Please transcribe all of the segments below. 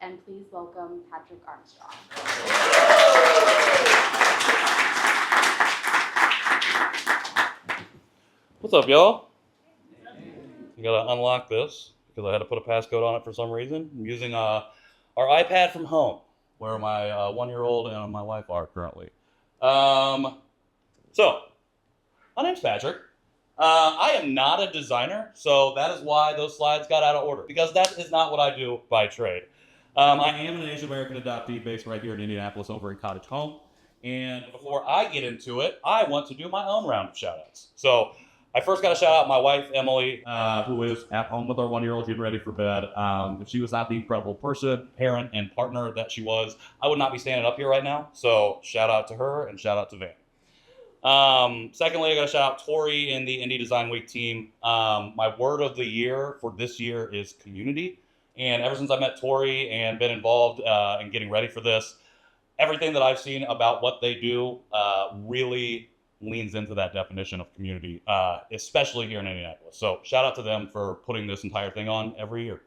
and please welcome Patrick Armstrong. What's up, y'all? You gotta unlock this because I had to put a passcode on it for some reason. I'm using our iPad from home, where my 1-year-old and my wife are currently. So, my name's Patrick. I am not a designer, so that is why those slides got out of order, because that is not what I do by trade. I am an Asian American adoptee based right here in Indianapolis over in Cottage Home. And before I get into it, I want to do my own round of shout-outs. So I first got to shout out my wife, Emily, who is at home with our 1-year-old, getting ready for bed. If she was not the incredible person, parent, and partner that she was, I would not be standing up here right now. So shout out to her and shout out to Van. Secondly, I got to shout out Tori and the Indy Design Week team. My word of the year for this year is community. And ever since I met Tori and been involved in getting ready for this, everything that I've seen about what they do really leans into that definition of community, especially here in Indianapolis. So shout out to them for putting this entire thing on every year.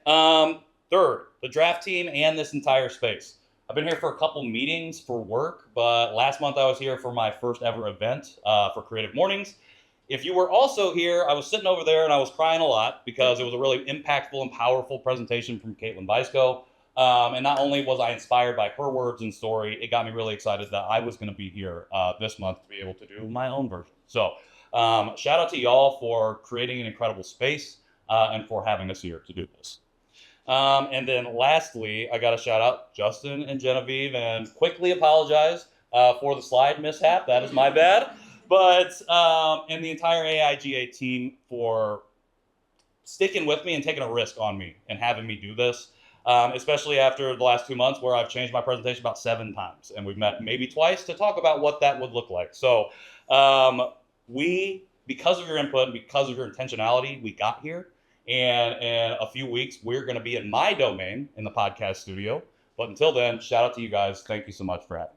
Third, the draft team and this entire space. I've been here for a couple meetings for work, but last month I was here for my first ever event for Creative Mornings. If you were also here, I was sitting over there and I was crying a lot because it was a really impactful and powerful presentation from Caitlin Beisco. And not only was I inspired by her words and story, it got me really excited that I was going to be here this month to be able to do my own version. So shout out to y'all for creating an incredible space and for having us here to do this. And then lastly, I got to shout out Justin and Genevieve and quickly apologize for the slide mishap. That is my bad. But and the entire AIGA team for sticking with me and taking a risk on me and having me do this. Especially after the last 2 months where I've changed my presentation about 7 times. And we've met maybe twice to talk about what that would look like. So because of your input, because of your intentionality, we got here. And in a few weeks, we're going to be in my domain in the podcast studio. But until then, shout out to you guys. Thank you so much for having me.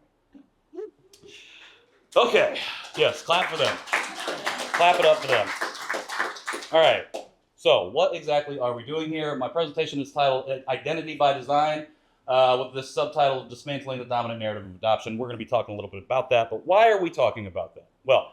Okay. Yes, clap for them. Clap it up for them. All right. So what exactly are we doing here? My presentation is titled Identity by Design with this subtitle, Dismantling the Dominant Narrative of Adoption. We're going to be talking a little bit about that, but why are we talking about that? Well,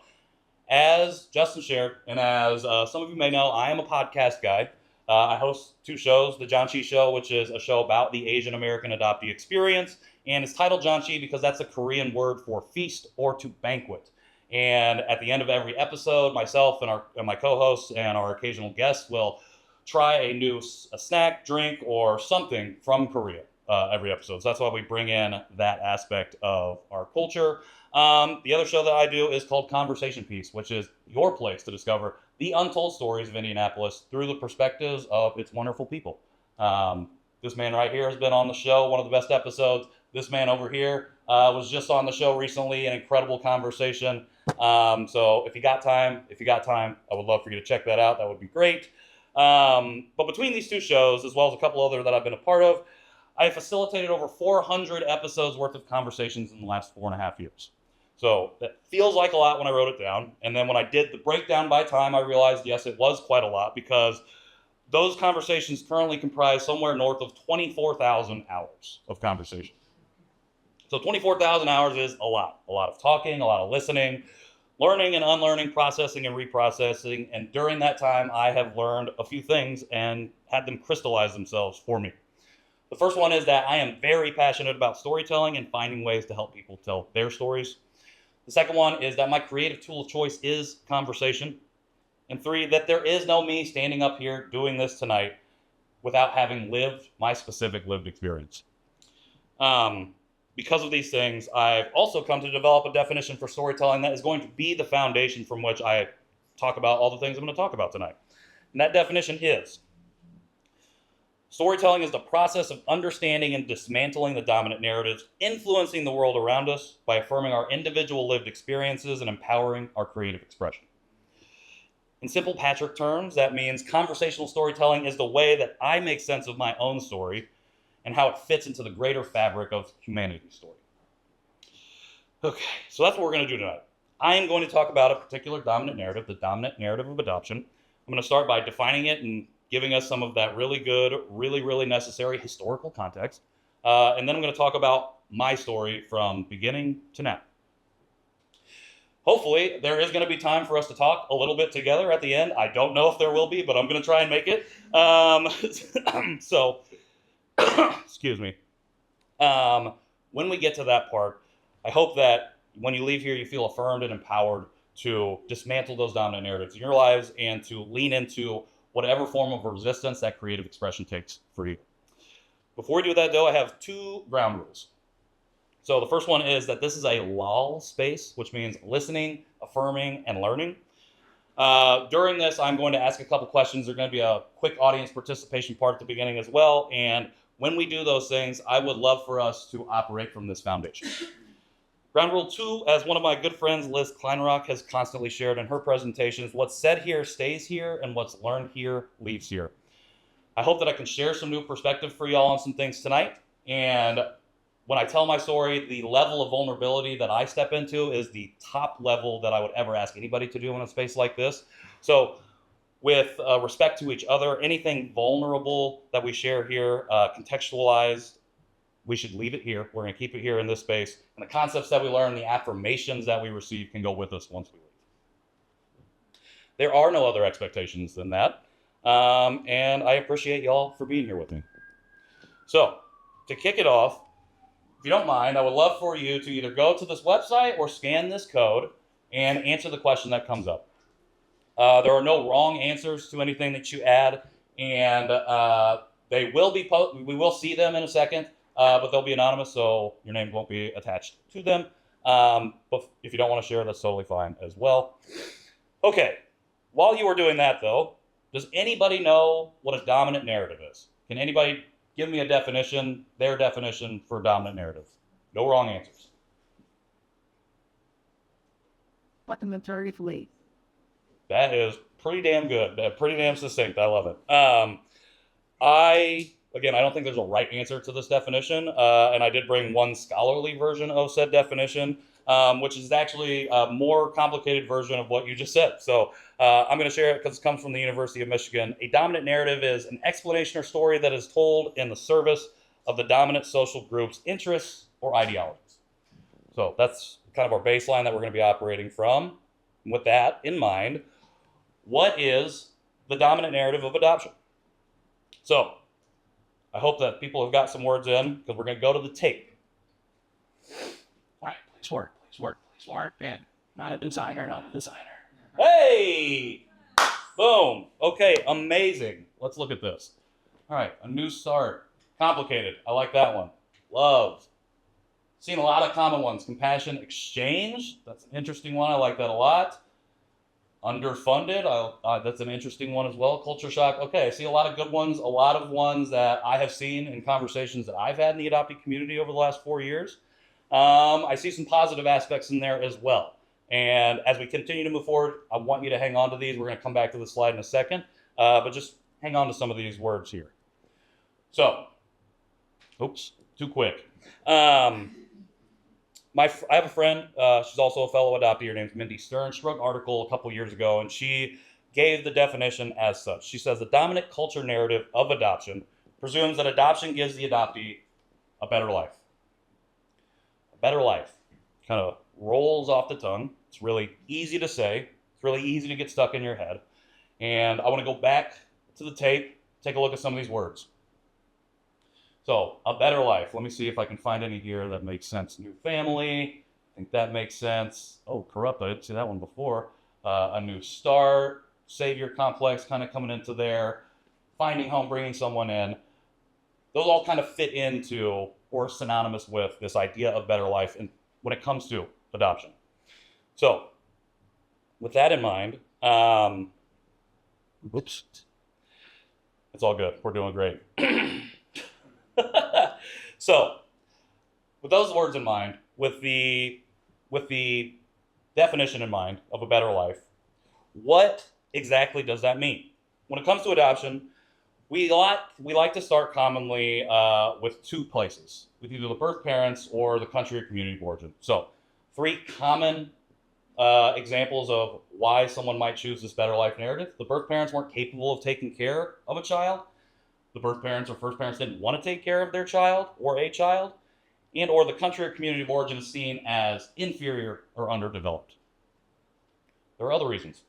as Justin shared, and as some of you may know, I am a podcast guy. I host 2 shows, The John Chi Show, which is a show about the Asian American adoptee experience, and it's titled John Chi because that's a Korean word for feast or to banquet. And at the end of every episode, myself and my co-hosts and our occasional guests will try a snack, drink, or something from Korea every episode. So that's why we bring in that aspect of our culture. The other show that I do is called Conversation Piece, which is your place to discover the untold stories of Indianapolis through the perspectives of its wonderful people. This man right here has been on the show, one of the best episodes. This man over here was just on the show recently, an incredible conversation. So if you got time, I would love for you to check that out. That would be great. But between these 2 shows, as well as a couple other that I've been a part of, I have facilitated over 400 episodes worth of conversations in the last 4.5 years. So that feels like a lot when I wrote it down. And then when I did the breakdown by time, I realized, yes, it was quite a lot because those conversations currently comprise somewhere north of 24,000 hours of conversation. So 24,000 hours is a lot of talking, a lot of listening, learning and unlearning, processing and reprocessing. And during that time, I have learned a few things and had them crystallize themselves for me. The first one is that I am very passionate about storytelling and finding ways to help people tell their stories. The second one is that my creative tool of choice is conversation. And 3, that there is no me standing up here doing this tonight without having lived my specific lived experience. Because of these things, I've also come to develop a definition for storytelling that is going to be the foundation from which I talk about all the things I'm going to talk about tonight. And that definition is: storytelling is the process of understanding and dismantling the dominant narratives, influencing the world around us by affirming our individual lived experiences and empowering our creative expression. In simple Patrick terms, that means conversational storytelling is the way that I make sense of my own story and how it fits into the greater fabric of humanity's story. Okay, so that's what we're going to do tonight. I am going to talk about a particular dominant narrative, the dominant narrative of adoption. I'm going to start by defining it and giving us some of that really good, really necessary historical context. And then I'm going to talk about my story from beginning to now. Hopefully, there is going to be time for us to talk a little bit together at the end. I don't know if there will be, but I'm going to try and make it. So, excuse me. When we get to that part, I hope that when you leave here, you feel affirmed and empowered to dismantle those dominant narratives in your lives and to lean into whatever form of resistance that creative expression takes for you. Before we do that, though, I have 2 ground rules. So the first one is that this is a lull space, which means listening, affirming, and learning. During this, I'm going to ask a couple questions. There's going to be a quick audience participation part at the beginning as well. And when we do those things, I would love for us to operate from this foundation. Ground rule 2, as one of my good friends, Liz Kleinrock, has constantly shared in her presentations, what's said here stays here, and what's learned here leaves here. I hope that I can share some new perspective for y'all on some things tonight. And when I tell my story, the level of vulnerability that I step into is the top level that I would ever ask anybody to do in a space like this. So with respect to each other, anything vulnerable that we share here, contextualized, we should leave it here. We're going to keep it here in this space. And the concepts that we learn, the affirmations that we receive can go with us once we leave. There are no other expectations than that. And I appreciate y'all for being here with me. So to kick it off, if you don't mind, I would love for you to either go to this website or scan this code and answer the question that comes up. There are no wrong answers to anything that you add, and they will be we will see them in a second, but they'll be anonymous, so your name won't be attached to them. But if you don't want to share, that's totally fine as well. Okay, while you are doing that, though, does anybody know what a dominant narrative is? Can anybody give me a definition, their definition for dominant narrative? No wrong answers. Fundamentally. That is pretty damn good. Pretty damn succinct. I love it. I don't think there's a right answer to this definition, and I did bring one scholarly version of said definition, which is actually a more complicated version of what you just said. So I'm going to share it because it comes from the University of Michigan. A dominant narrative is an explanation or story that is told in the service of the dominant social group's interests or ideologies. So that's kind of our baseline that we're going to be operating from. With that in mind, what is the dominant narrative of adoption? So I hope that people have got some words in because we're going to go to the tape. All right, please work, man. Not a designer. Hey! Boom. Okay, amazing. Let's look at this. All right, a new start. Complicated. I like that one. Love. Seen a lot of common ones. Compassion exchange. That's an interesting one. I like that a lot. Underfunded. That's an interesting one as well. Culture shock. Okay, I see a lot of good ones. A lot of ones that I have seen in conversations that I've had in the adoptee community over the last 4 years. I see some positive aspects in there as well. And as we continue to move forward, I want you to hang on to these. We're going to come back to the slide in a second. But just hang on to some of these words here. So, oops, too quick. I have a friend, she's also a fellow adoptee. Her name's Mindy Stern. She wrote an article a couple years ago, and she gave the definition as such. She says, the dominant culture narrative of adoption presumes that adoption gives the adoptee a better life. A better life. Kind of rolls off the tongue. It's really easy to say. It's really easy to get stuck in your head. And I want to go back to the tape, take a look at some of these words. So, a better life. Let me see if I can find any here that makes sense. New family. I think that makes sense. Oh, corrupt. I didn't see that one before. A new start. Savior complex kind of coming into there. Finding home, bringing someone in. Those all kind of fit into or synonymous with this idea of better life and when it comes to adoption. So, with that in mind, oops. It's all good. We're doing great. So, with those words in mind, with the definition in mind of a better life, what exactly does that mean? When it comes to adoption, we like to start commonly with two places, with either the birth parents or the country or community of origin. So, three common examples of why someone might choose this better life narrative. The birth parents weren't capable of taking care of a child. The birth parents or first parents didn't want to take care of their child or a child, and or the country or community of origin is seen as inferior or underdeveloped. There are other reasons.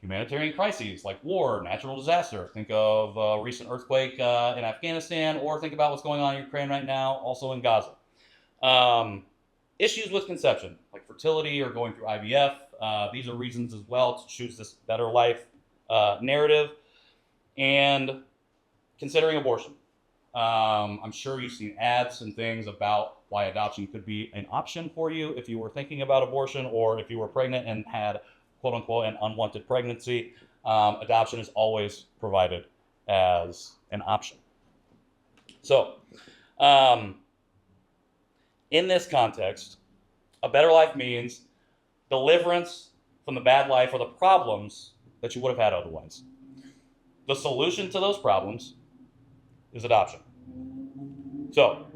Humanitarian crises like war, natural disaster. Think of a recent earthquake in Afghanistan, or think about what's going on in Ukraine right now, also in Gaza. Issues with conception, like fertility or going through IVF. These are reasons as well to choose this better life narrative. And considering abortion. I'm sure you've seen ads and things about why adoption could be an option for you if you were thinking about abortion, or if you were pregnant and had, quote unquote, an unwanted pregnancy. Adoption is always provided as an option. So, in this context, a better life means deliverance from the bad life or the problems that you would have had otherwise. The solution to those problems is adoption. So,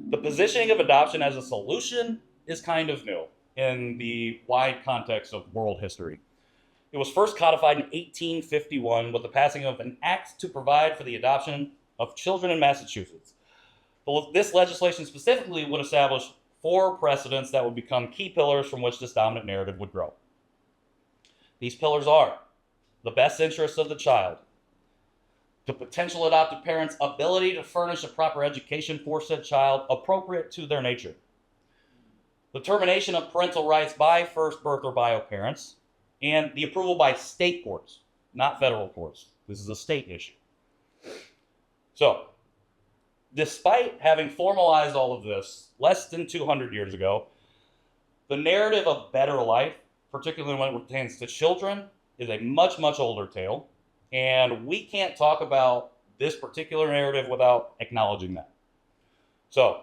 the positioning of adoption as a solution is kind of new in the wide context of world history. It was first codified in 1851 with the passing of an act to provide for the adoption of children in Massachusetts. This legislation specifically would establish 4 precedents that would become key pillars from which this dominant narrative would grow. These pillars are the best interests of the child, the potential adoptive parent's ability to furnish a proper education for said child appropriate to their nature, the termination of parental rights by first birth or bio parents, and the approval by state courts, not federal courts. This is a state issue. So, despite having formalized all of this less than 200 years ago, the narrative of better life, particularly when it pertains to children, is a much, much older tale. And we can't talk about this particular narrative without acknowledging that. So,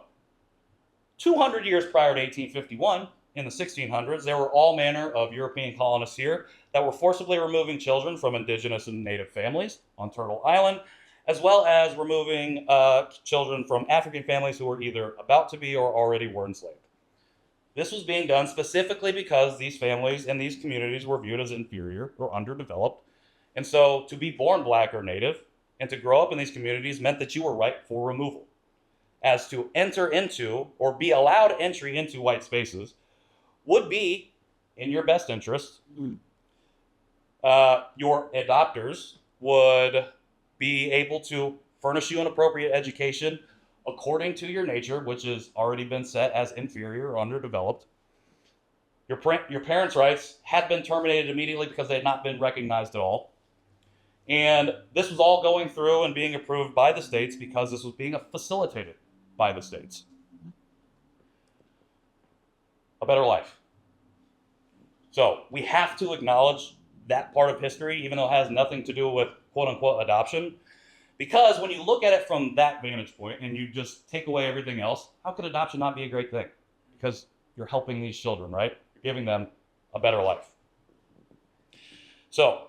200 years prior to 1851, in the 1600s, there were all manner of European colonists here that were forcibly removing children from indigenous and native families on Turtle Island, as well as removing children from African families who were either about to be or already were enslaved. This was being done specifically because these families and these communities were viewed as inferior or underdeveloped. And so to be born Black or Native and to grow up in these communities meant that you were ripe for removal. As to enter into or be allowed entry into white spaces would be in your best interest. Your adopters would be able to furnish you an appropriate education according to your nature, which has already been set as inferior or underdeveloped. Your parents' rights had been terminated immediately because they had not been recognized at all. And this was all going through and being approved by the states because this was being facilitated by the states. A better life. So we have to acknowledge that part of history, even though it has nothing to do with quote-unquote adoption. Because when you look at it from that vantage point and you just take away everything else, how could adoption not be a great thing? Because you're helping these children, right? You're giving them a better life. So,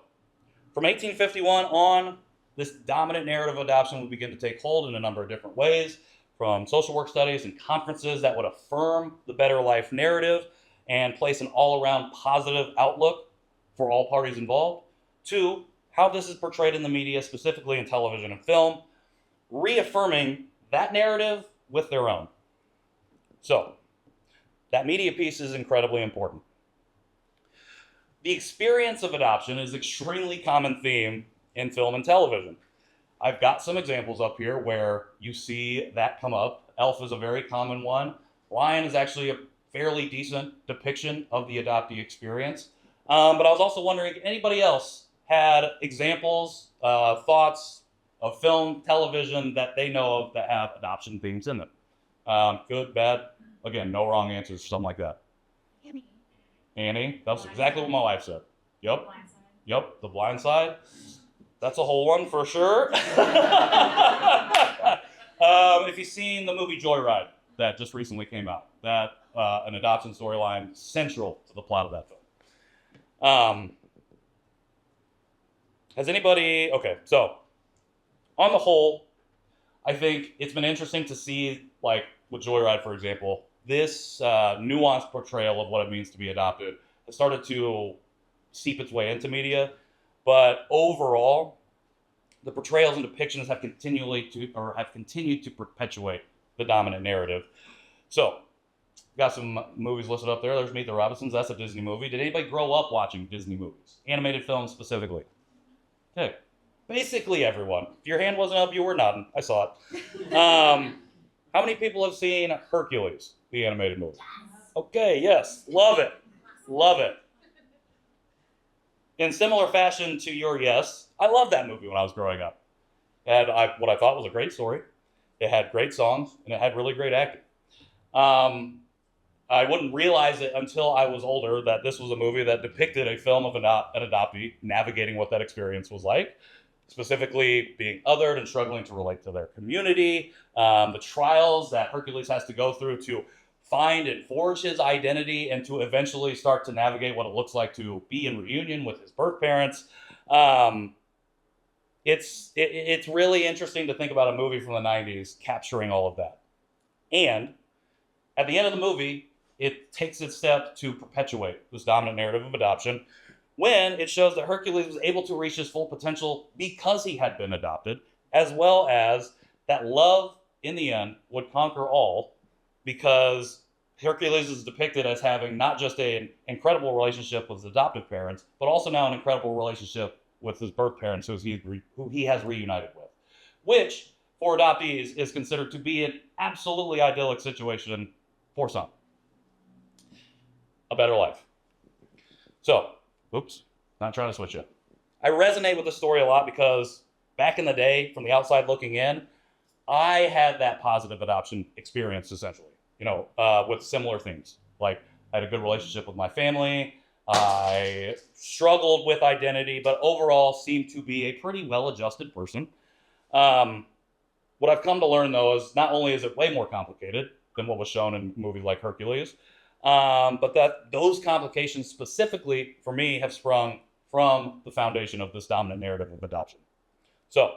from 1851 on, this dominant narrative of adoption would begin to take hold in a number of different ways, from social work studies and conferences that would affirm the better life narrative and place an all-around positive outlook for all parties involved, to how this is portrayed in the media, specifically in television and film, reaffirming that narrative with their own. So, that media piece is incredibly important. The experience of adoption is an extremely common theme in film and television. I've got some examples up here where you see that come up. Elf is a very common one. Lion is actually a fairly decent depiction of the adoptee experience. But I was also wondering if anybody else had examples, thoughts of film, television that they know of that have adoption themes in them. Good, bad, again, no wrong answers, something like that. Annie, that's exactly what my wife said. Yep. Yep, The Blind Side. That's a whole one for sure. If you've seen the movie Joyride that just recently came out, that an adoption storyline central to the plot of that film. Has anybody, okay, so on the whole, I think it's been interesting to see, like with Joyride, for example, this nuanced portrayal of what it means to be adopted has started to seep its way into media. But overall, the portrayals and depictions have continued to perpetuate the dominant narrative. So, got some movies listed up there. There's Meet the Robinsons. That's a Disney movie. Did anybody grow up watching Disney movies? Animated films specifically? Okay. Basically everyone. If your hand wasn't up, you were nodding. I saw it. How many people have seen Hercules, the animated movie? Okay, yes. Love it. Love it. In similar fashion to your yes, I loved that movie when I was growing up. It had what I thought was a great story. It had great songs, and it had really great acting. I wouldn't realize it until I was older that this was a movie that depicted a film of an adoptee navigating what that experience was like, specifically being othered and struggling to relate to their community, the trials that Hercules has to go through to find and forge his identity and to eventually start to navigate what it looks like to be in reunion with his birth parents. It's really interesting to think about a movie from the 90s capturing all of that. And at the end of the movie, it takes its step to perpetuate this dominant narrative of adoption when it shows that Hercules was able to reach his full potential because he had been adopted, as well as that love, in the end, would conquer all, because Hercules is depicted as having not just an incredible relationship with his adoptive parents, but also now an incredible relationship with his birth parents, who he has reunited with, which, for adoptees, is considered to be an absolutely idyllic situation for some. A better life. So, oops, not trying to switch it. I resonate with the story a lot because back in the day, from the outside looking in, I had that positive adoption experience, essentially, with similar things. Like, I had a good relationship with my family. I struggled with identity, but overall seemed to be a pretty well-adjusted person. What I've come to learn, though, is not only is it way more complicated than what was shown in movies like Hercules, but that those complications specifically, for me, have sprung from the foundation of this dominant narrative of adoption. So,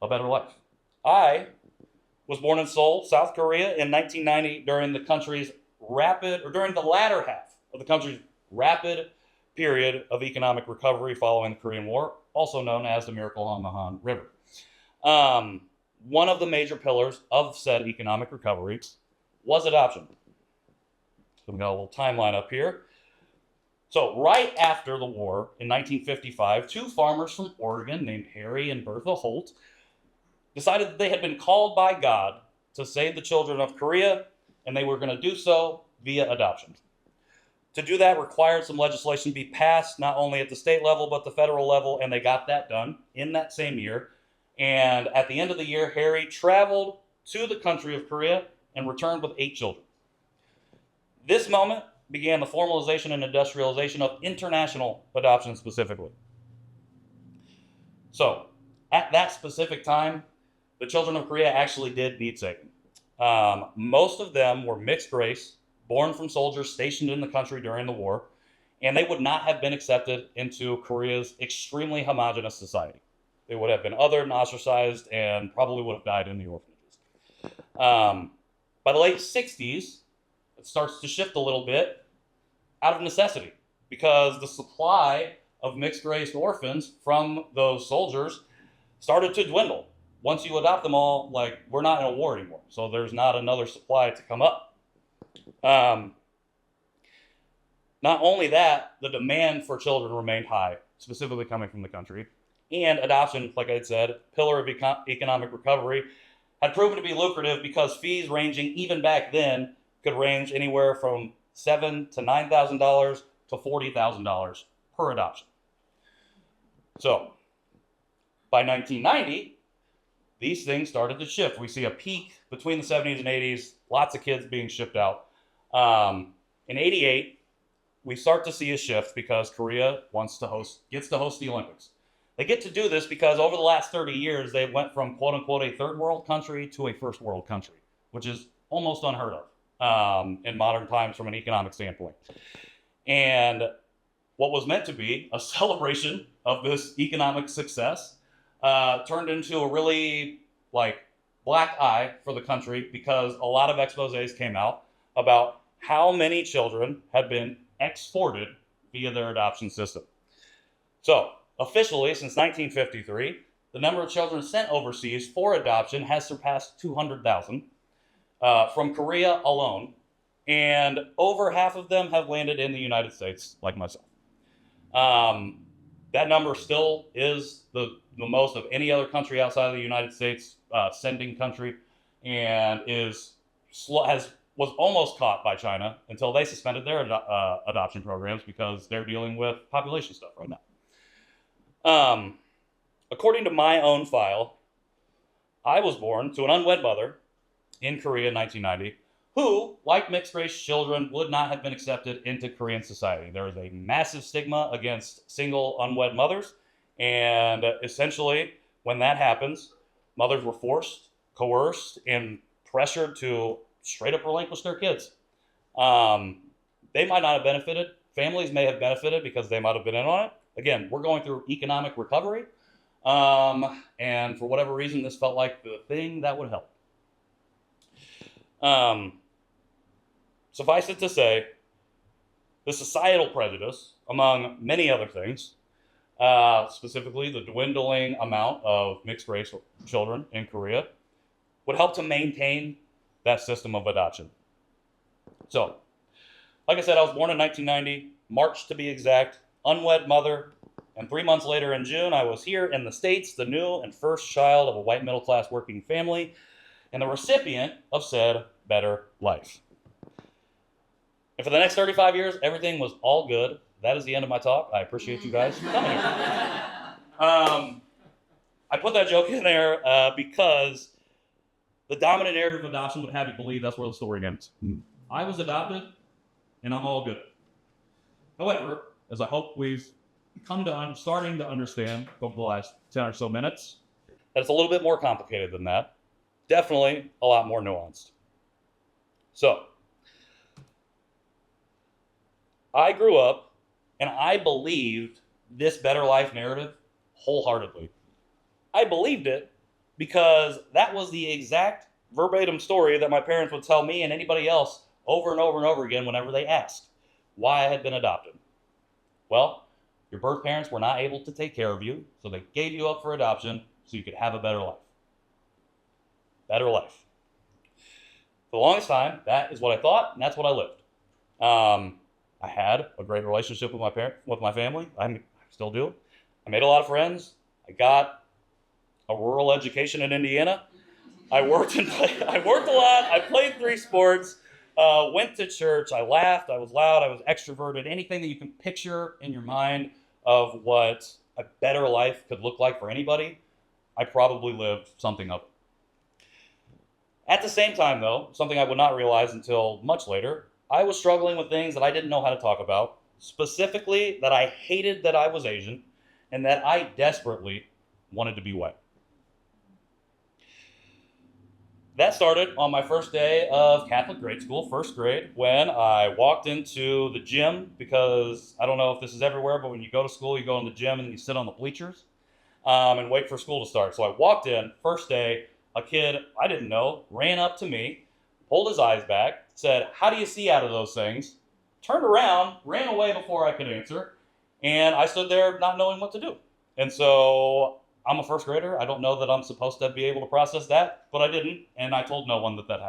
a better life. I was born in Seoul, South Korea in 1990 during the latter half of the country's rapid period of economic recovery following the Korean War, also known as the Miracle on the Han River. One of the major pillars of said economic recovery was adoption. So we got a little timeline up here. So right after the war in 1955, two farmers from Oregon named Harry and Bertha Holt decided that they had been called by God to save the children of Korea, and they were going to do so via adoption. To do that required some legislation be passed, not only at the state level, but the federal level, and they got that done in that same year. And at the end of the year, Harry traveled to the country of Korea and returned with 8 children. This moment began the formalization and industrialization of international adoption specifically. So, at that specific time, the children of Korea actually did need saving. Most of them were mixed race, born from soldiers stationed in the country during the war, and they would not have been accepted into Korea's extremely homogenous society. They would have been othered and ostracized and probably would have died in the orphanages. By the late 60s, it starts to shift a little bit out of necessity because the supply of mixed-race orphans from those soldiers started to dwindle. Once you adopt them all, we're not in a war anymore, so there's not another supply to come up. Not only that, the demand for children remained high, specifically coming from the country. And adoption, like I said, pillar of economic recovery, had proven to be lucrative because fees ranging even back then could range anywhere from $7,000 to $9,000 to $40,000 per adoption. So, by 1990, these things started to shift. We see a peak between the 70s and 80s, lots of kids being shipped out. In 88, we start to see a shift because Korea gets to host the Olympics. They get to do this because over the last 30 years, they went from quote unquote a third world country to a first world country, which is almost unheard of in modern times from an economic standpoint. And what was meant to be a celebration of this economic success turned into a really black eye for the country because a lot of exposés came out about how many children had been exported via their adoption system. So, officially, since 1953, the number of children sent overseas for adoption has surpassed 200,000 from Korea alone, and over half of them have landed in the United States, like myself. That number still is the most of any other country outside of the United States sending country, and was almost caught by China until they suspended their adoption programs because they're dealing with population stuff right now. According to my own file, I was born to an unwed mother in Korea in 1990 who, like mixed-race children, would not have been accepted into Korean society. There is a massive stigma against single unwed mothers, and essentially, when that happens, mothers were forced, coerced, and pressured to straight up relinquish their kids. They might not have benefited. Families may have benefited because they might have been in on it. Again, we're going through economic recovery, and for whatever reason, this felt like the thing that would help. Suffice it to say, the societal prejudice, among many other things, specifically the dwindling amount of mixed-race children in Korea, would help to maintain that system of adoption. So, like I said, I was born in 1990, March to be exact, unwed mother, and 3 months later in June, I was here in the States, the new and first child of a white middle-class working family, and the recipient of said better life. And for the next 35 years, everything was all good. That is the end of my talk. I appreciate you guys coming here. I put that joke in there because the dominant narrative of adoption would have you believe that's where the story ends. I was adopted, and I'm all good. However, as I hope we've starting to understand over the last 10 or so minutes, that it's a little bit more complicated than that. Definitely a lot more nuanced. So, I grew up and I believed this better life narrative wholeheartedly. I believed it because that was the exact verbatim story that my parents would tell me and anybody else over and over and over again whenever they asked why I had been adopted. Well, your birth parents were not able to take care of you, so they gave you up for adoption so you could have a better life. Better life. For the longest time, that is what I thought, and that's what I lived. I had a great relationship with my family. I still do. I made a lot of friends. I got a rural education in Indiana. I worked a lot. I played 3 sports. Went to church. I laughed. I was loud. I was extroverted. Anything that you can picture in your mind of what a better life could look like for anybody, I probably lived something of it. At the same time, though, something I would not realize until much later, I was struggling with things that I didn't know how to talk about, specifically that I hated that I was Asian and that I desperately wanted to be white. That started on my first day of Catholic grade school, first grade, when I walked into the gym, because I don't know if this is everywhere, but when you go to school, you go in the gym and you sit on the bleachers and wait for school to start. So I walked in, first day, a kid I didn't know ran up to me, pulled his eyes back, said, "How do you see out of those things?" Turned around, ran away before I could answer, and I stood there not knowing what to do. And so I'm a first grader. I don't know that I'm supposed to be able to process that, but I didn't, and I told no one that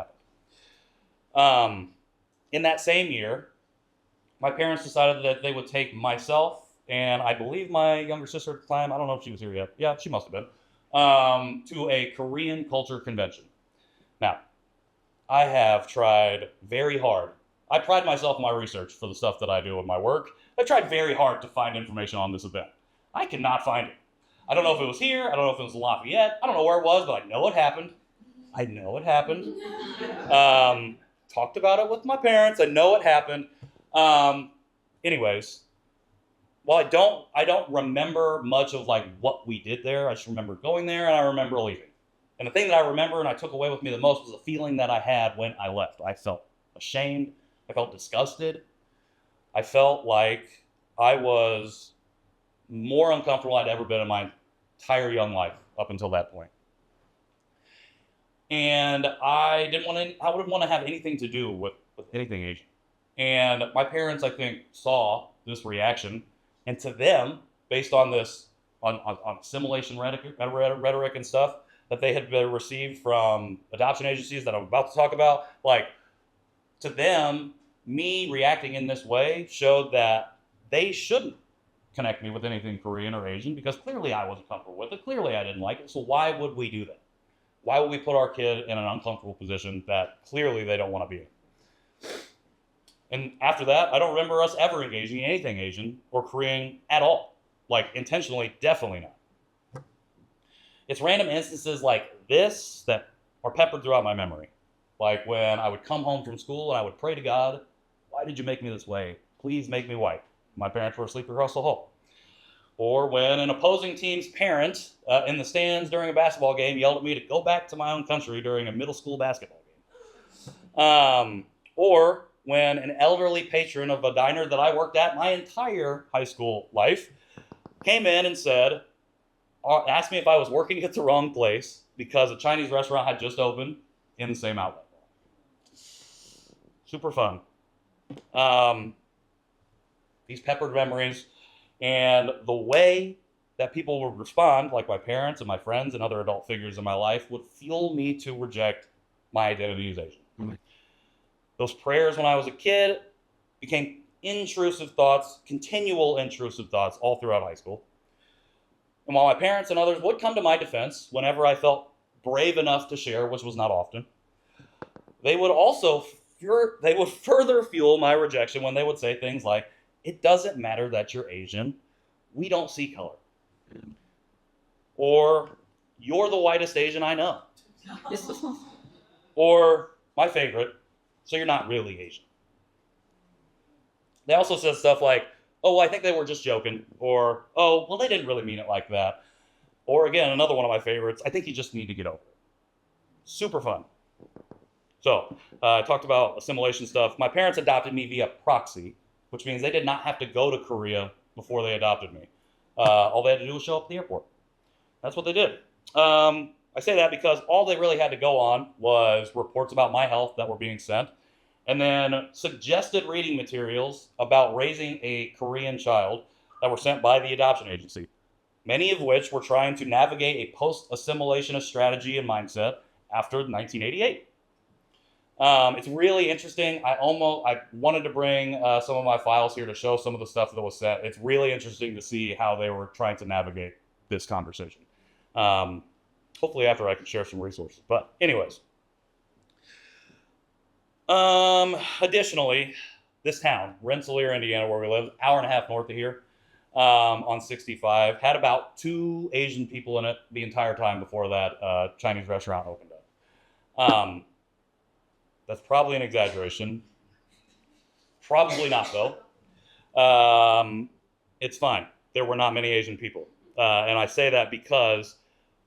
happened. In that same year, my parents decided that they would take myself and I believe my younger sister at the time, I don't know if she was here yet. Yeah, she must have been, to a Korean culture convention. Now, I have tried very hard. I pride myself in my research for the stuff that I do in my work. I tried very hard to find information on this event. I cannot find it. I don't know if it was here. I don't know if it was in Lafayette. I don't know where it was, but I know it happened. Talked about it with my parents. I know it happened. Anyways, well, I don't remember much of like what we did there. I just remember going there and I remember leaving. And the thing that I remember and I took away with me the most was the feeling that I had when I left. I felt ashamed. I felt disgusted. I felt like I was more uncomfortable I'd ever been in my entire young life up until that point. And I wouldn't want to have anything to do with anything Asian. And my parents, I think, saw this reaction, and to them, based on this, on assimilation rhetoric and stuff that they had received from adoption agencies that I'm about to talk about, like, to them, me reacting in this way showed that they shouldn't connect me with anything Korean or Asian, because clearly I wasn't comfortable with it. Clearly I didn't like it. So why would we do that? Why would we put our kid in an uncomfortable position that clearly they don't want to be in? And after that, I don't remember us ever engaging in anything Asian or Korean at all. Like, intentionally, definitely not. It's random instances like this that are peppered throughout my memory. Like when I would come home from school and I would pray to God, why did you make me this way? Please make me white. My parents were asleep across the hall. Or when an opposing team's parent in the stands during a basketball game yelled at me to go back to my own country during a middle school basketball game. Or when an elderly patron of a diner that I worked at my entire high school life came in and said, asked me if I was working at the wrong place because a Chinese restaurant had just opened in the same outlet. Super fun. These peppered memories and the way that people would respond, like my parents and my friends and other adult figures in my life, would fuel me to reject my identity as Asian. Mm-hmm. Those prayers when I was a kid became intrusive thoughts, continual intrusive thoughts all throughout high school. And while my parents and others would come to my defense whenever I felt brave enough to share, which was not often, they would further fuel my rejection when they would say things like, "It doesn't matter that you're Asian. We don't see color." Or, "You're the whitest Asian I know." Or, my favorite, "So you're not really Asian." They also said stuff like, "Oh, I think they were just joking." Or, "Oh, well, they didn't really mean it like that." Or again, another one of my favorites, "I think you just need to get over it." Super fun. So, I talked about assimilation stuff. My parents adopted me via proxy, which means they did not have to go to Korea before they adopted me. All they had to do was show up at the airport. That's what they did. I say that because all they really had to go on was reports about my health that were being sent, and then suggested reading materials about raising a Korean child that were sent by the adoption agency, many of which were trying to navigate a post-assimilationist strategy and mindset after 1988. It's really interesting. I wanted to bring some of my files here to show some of the stuff that was sent. It's really interesting to see how they were trying to navigate this conversation. Hopefully after I can share some resources. But anyways. Additionally, this town, Rensselaer, Indiana, where we live, hour and a half north of here, on 65, had about 2 Asian people in it the entire time before that Chinese restaurant opened up. That's probably an exaggeration. Probably not, though. It's fine. There were not many Asian people. And I say that because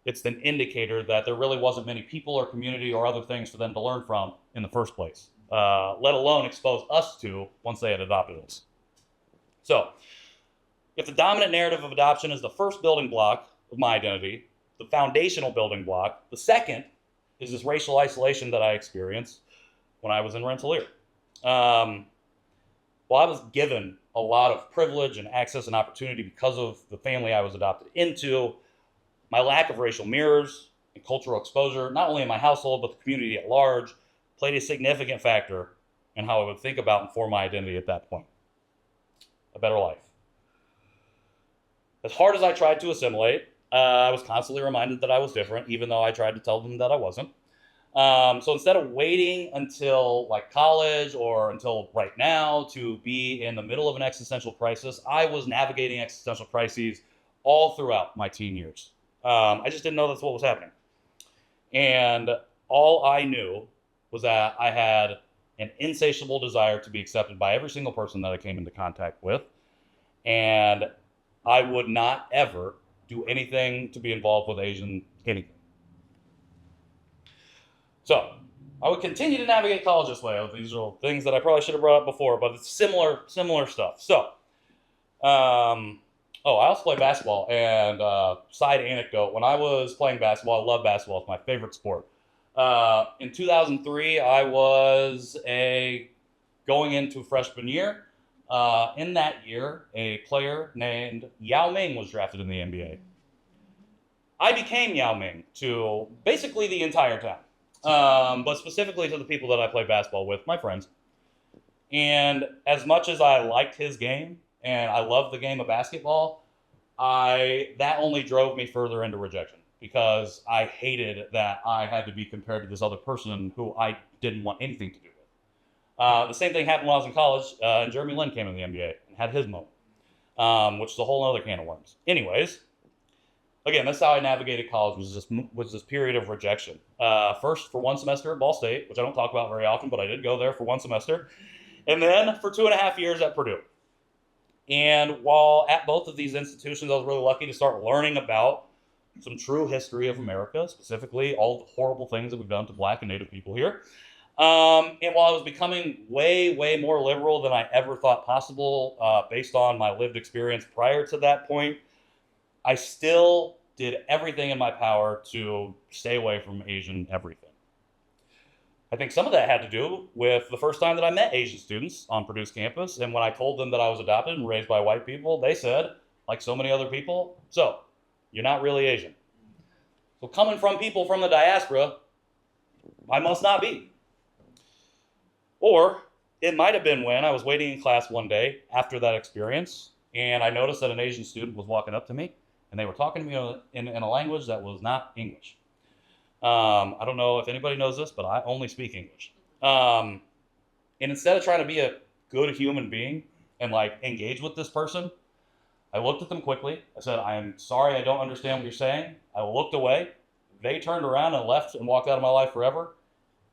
it's an indicator that there really wasn't many people or community or other things for them to learn from in the first place, let alone expose us to once they had adopted us. So, if the dominant narrative of adoption is the first building block of my identity, the foundational building block, the second is this racial isolation that I experienced when I was in Rensselaer. Well, I was given a lot of privilege and access and opportunity because of the family I was adopted into. My lack of racial mirrors and cultural exposure, not only in my household, but the community at large, played a significant factor in how I would think about and form my identity at that point. A better life. As hard as I tried to assimilate, I was constantly reminded that I was different, even though I tried to tell them that I wasn't. So instead of waiting until like college or until right now to be in the middle of an existential crisis, I was navigating existential crises all throughout my teen years. I just didn't know that's what was happening. And all I knew was that I had an insatiable desire to be accepted by every single person that I came into contact with. And I would not ever do anything to be involved with Asian anything. So, I would continue to navigate college this way. These are things that I probably should have brought up before, but it's similar stuff. So, I also play basketball, and side anecdote, when I was playing basketball, I love basketball, it's my favorite sport. In 2003, I was a going into freshman year, in that year, a player named Yao Ming was drafted in the NBA. I became Yao Ming to basically the entire town, but specifically to the people that I play basketball with, my friends. And as much as I liked his game and I loved the game of basketball, that only drove me further into rejection because I hated that I had to be compared to this other person who I didn't want anything to do with. The same thing happened when I was in college, and Jeremy Lin came in the NBA and had his moment, which is a whole other can of worms. Anyways, again, that's how I navigated college, was this period of rejection. First, for one semester at Ball State, which I don't talk about very often, but I did go there for one semester. And then for 2.5 years at Purdue. And while at both of these institutions, I was really lucky to start learning about some true history of America, specifically all the horrible things that we've done to Black and Native people here. And while I was becoming way, way more liberal than I ever thought possible, based on my lived experience prior to that point, I still did everything in my power to stay away from Asian everything. I think some of that had to do with the first time that I met Asian students on Purdue's campus, and when I told them that I was adopted and raised by white people, they said, like so many other people, so, you're not really Asian. So coming from people from the diaspora, I must not be. Or it might have been when I was waiting in class one day after that experience, and I noticed that an Asian student was walking up to me, and they were talking to me in a language that was not English. I don't know if anybody knows this, but I only speak English. And instead of trying to be a good human being and like engage with this person, I looked at them quickly. I said, I am sorry, I don't understand what you're saying. I looked away. They turned around and left and walked out of my life forever.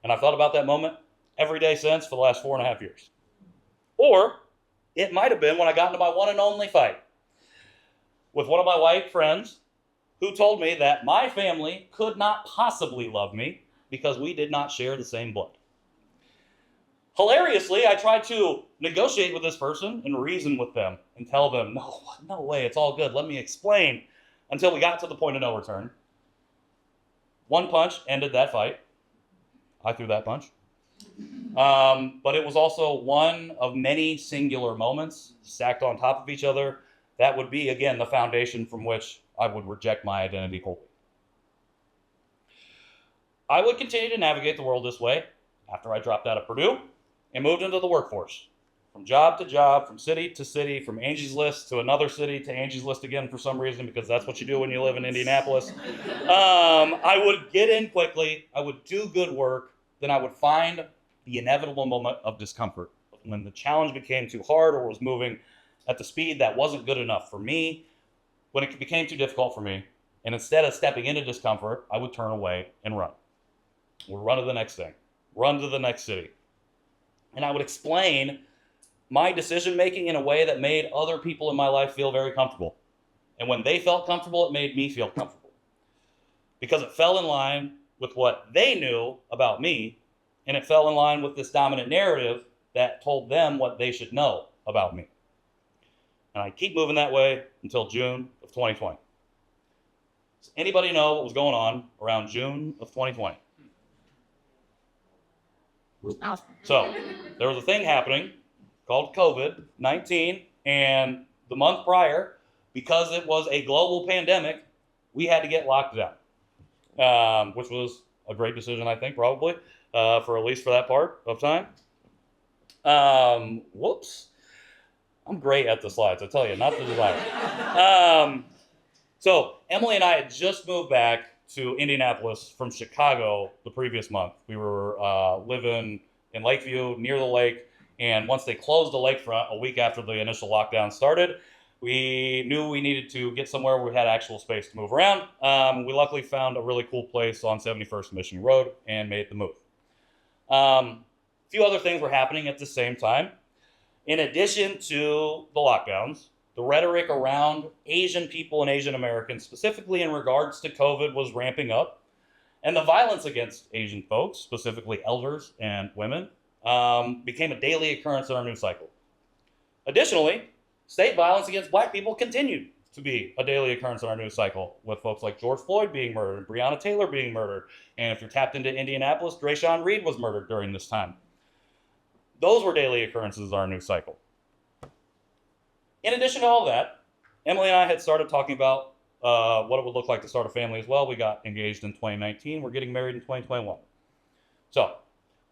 And I've thought about that moment every day since for the last 4.5 years. Or it might have been when I got into my one and only fight with one of my white friends who told me that my family could not possibly love me because we did not share the same blood. Hilariously, I tried to negotiate with this person and reason with them and tell them, no way, it's all good, let me explain, until we got to the point of no return. One punch ended that fight. I threw that punch. But it was also one of many singular moments stacked on top of each other that would be, again, the foundation from which I would reject my identity wholly. I would continue to navigate the world this way after I dropped out of Purdue and moved into the workforce. From job to job, from city to city, from Angie's List to another city to Angie's List again for some reason, because that's what you do when you live in Indianapolis. I would get in quickly, I would do good work, then I would find the inevitable moment of discomfort when the challenge became too hard or was moving at the speed that wasn't good enough for me, when it became too difficult for me, and instead of stepping into discomfort, I would turn away and run. Or run to the next thing, run to the next city. And I would explain my decision-making in a way that made other people in my life feel very comfortable. And when they felt comfortable, it made me feel comfortable. Because it fell in line with what they knew about me, and it fell in line with this dominant narrative that told them what they should know about me. And I keep moving that way until June of 2020. Does anybody know what was going on around June of 2020? So, there was a thing happening called COVID-19, and the month prior, because it was a global pandemic, we had to get locked down, which was a great decision, I think, probably, for at least for that part of time. Whoops. I'm great at the slides, I tell you, not the design. So, Emily and I had just moved back to Indianapolis from Chicago the previous month. We were living in Lakeview, near the lake, and once they closed the lakefront a week after the initial lockdown started, we knew we needed to get somewhere where we had actual space to move around. We luckily found a really cool place on 71st Michigan Road and made the move. A few other things were happening at the same time. In addition to the lockdowns, the rhetoric around Asian people and Asian Americans, specifically in regards to COVID, was ramping up. And the violence against Asian folks, specifically elders and women, became a daily occurrence in our news cycle. Additionally, state violence against Black people continued to be a daily occurrence in our news cycle, with folks like George Floyd being murdered, Breonna Taylor being murdered, and if you're tapped into Indianapolis, Drayshawn Reed was murdered during this time. Those were daily occurrences of our new cycle. In addition to all that, Emily and I had started talking about what it would look like to start a family as well. We got engaged in 2019. We're getting married in 2021. So,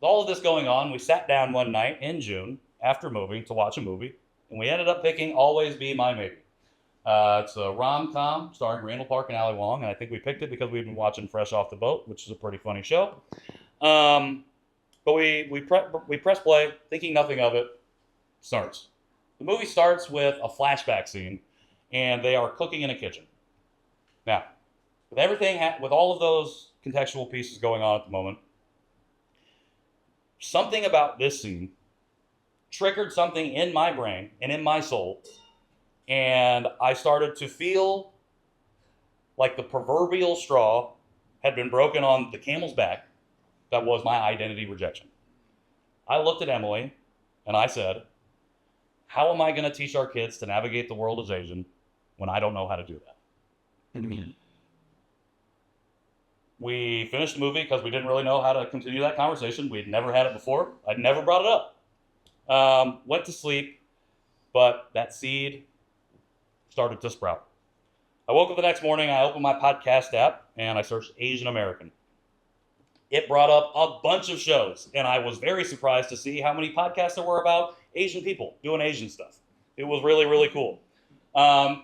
with all of this going on, we sat down one night in June after moving to watch a movie, and we ended up picking Always Be My Maybe. It's a rom-com starring Randall Park and Ali Wong, and I think we picked it because we've been watching Fresh Off the Boat, which is a pretty funny show. But we press play, thinking nothing of it. Starts. The movie starts with a flashback scene, and they are cooking in a kitchen. Now, with all of those contextual pieces going on at the moment, something about this scene triggered something in my brain and in my soul, and I started to feel like the proverbial straw had been broken on the camel's back that was my identity rejection. I looked at Emily and I said, how am I going to teach our kids to navigate the world as Asian when I don't know how to do that? We finished the movie because we didn't really know how to continue that conversation. We'd never had it before. I'd never brought it up. Went to sleep, but that seed started to sprout. I woke up the next morning, I opened my podcast app, and I searched Asian American. It brought up a bunch of shows, and I was very surprised to see how many podcasts there were about Asian people doing Asian stuff. It was really, really cool,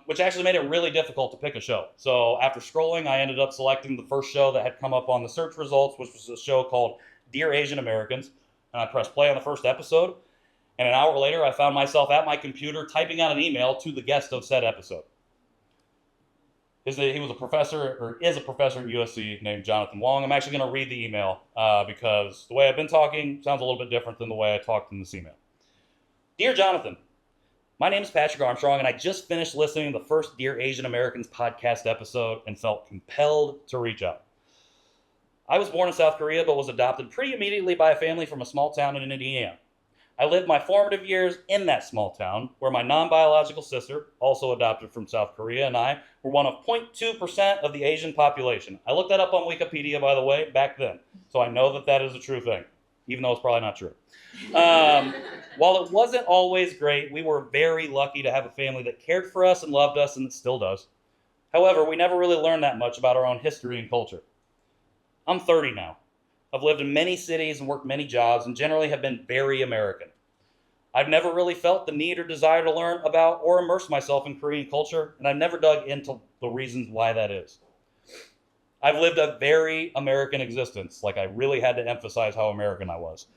which actually made it really difficult to pick a show. So after scrolling, I ended up selecting the first show that had come up on the search results, which was a show called Dear Asian Americans, and I pressed play on the first episode, and an hour later, I found myself at my computer typing out an email to the guest of said episode. He was a professor, or is a professor at USC named Jonathan Wong. I'm actually going to read the email because the way I've been talking sounds a little bit different than the way I talked in this email. Dear Jonathan, my name is Patrick Armstrong, and I just finished listening to the first Dear Asian Americans podcast episode and felt compelled to reach out. I was born in South Korea, but was adopted pretty immediately by a family from a small town in Indiana. I lived my formative years in that small town, where my non-biological sister, also adopted from South Korea, and I were one of 0.2% of the Asian population. I looked that up on Wikipedia, by the way, back then, so I know that that is a true thing, even though it's probably not true. While it wasn't always great, we were very lucky to have a family that cared for us and loved us, and it still does. However, we never really learned that much about our own history and culture. I'm 30 now. I've lived in many cities and worked many jobs and generally have been very American. I've never really felt the need or desire to learn about or immerse myself in Korean culture, and I've never dug into the reasons why that is. I've lived a very American existence, like I really had to emphasize how American I was.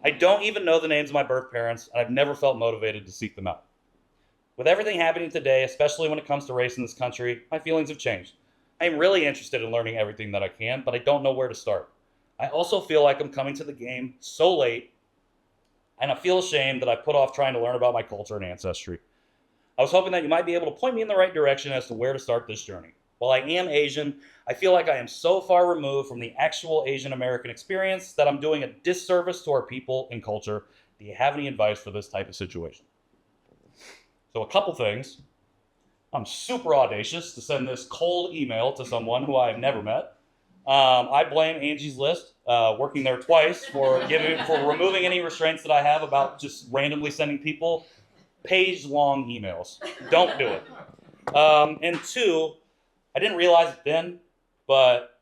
I don't even know the names of my birth parents, and I've never felt motivated to seek them out. With everything happening today, especially when it comes to race in this country, my feelings have changed. I'm really interested in learning everything that I can, but I don't know where to start. I also feel like I'm coming to the game so late, and I feel ashamed that I put off trying to learn about my culture and ancestry. I was hoping that you might be able to point me in the right direction as to where to start this journey. While I am Asian, I feel like I am so far removed from the actual Asian American experience that I'm doing a disservice to our people and culture. Do you have any advice for this type of situation? So a couple things. I'm super audacious to send this cold email to someone who I've never met. I blame Angie's List, working there twice, for removing any restraints that I have about just randomly sending people page-long emails. Don't do it. And two, I didn't realize it then, but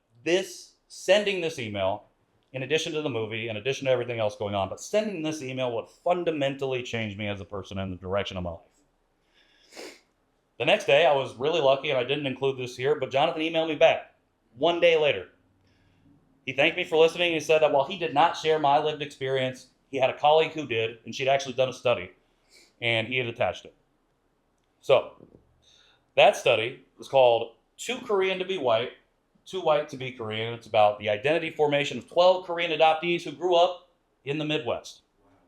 sending this email, in addition to the movie, in addition to everything else going on, but sending this email would fundamentally change me as a person and the direction of my life. The next day, I was really lucky, and I didn't include this here, but Jonathan emailed me back 1 day later. He thanked me for listening. He said that while he did not share my lived experience, he had a colleague who did, and she'd actually done a study, and he had attached it. So, that study is called Too Korean to Be White, Too White to Be Korean. It's about the identity formation of 12 Korean adoptees who grew up in the Midwest,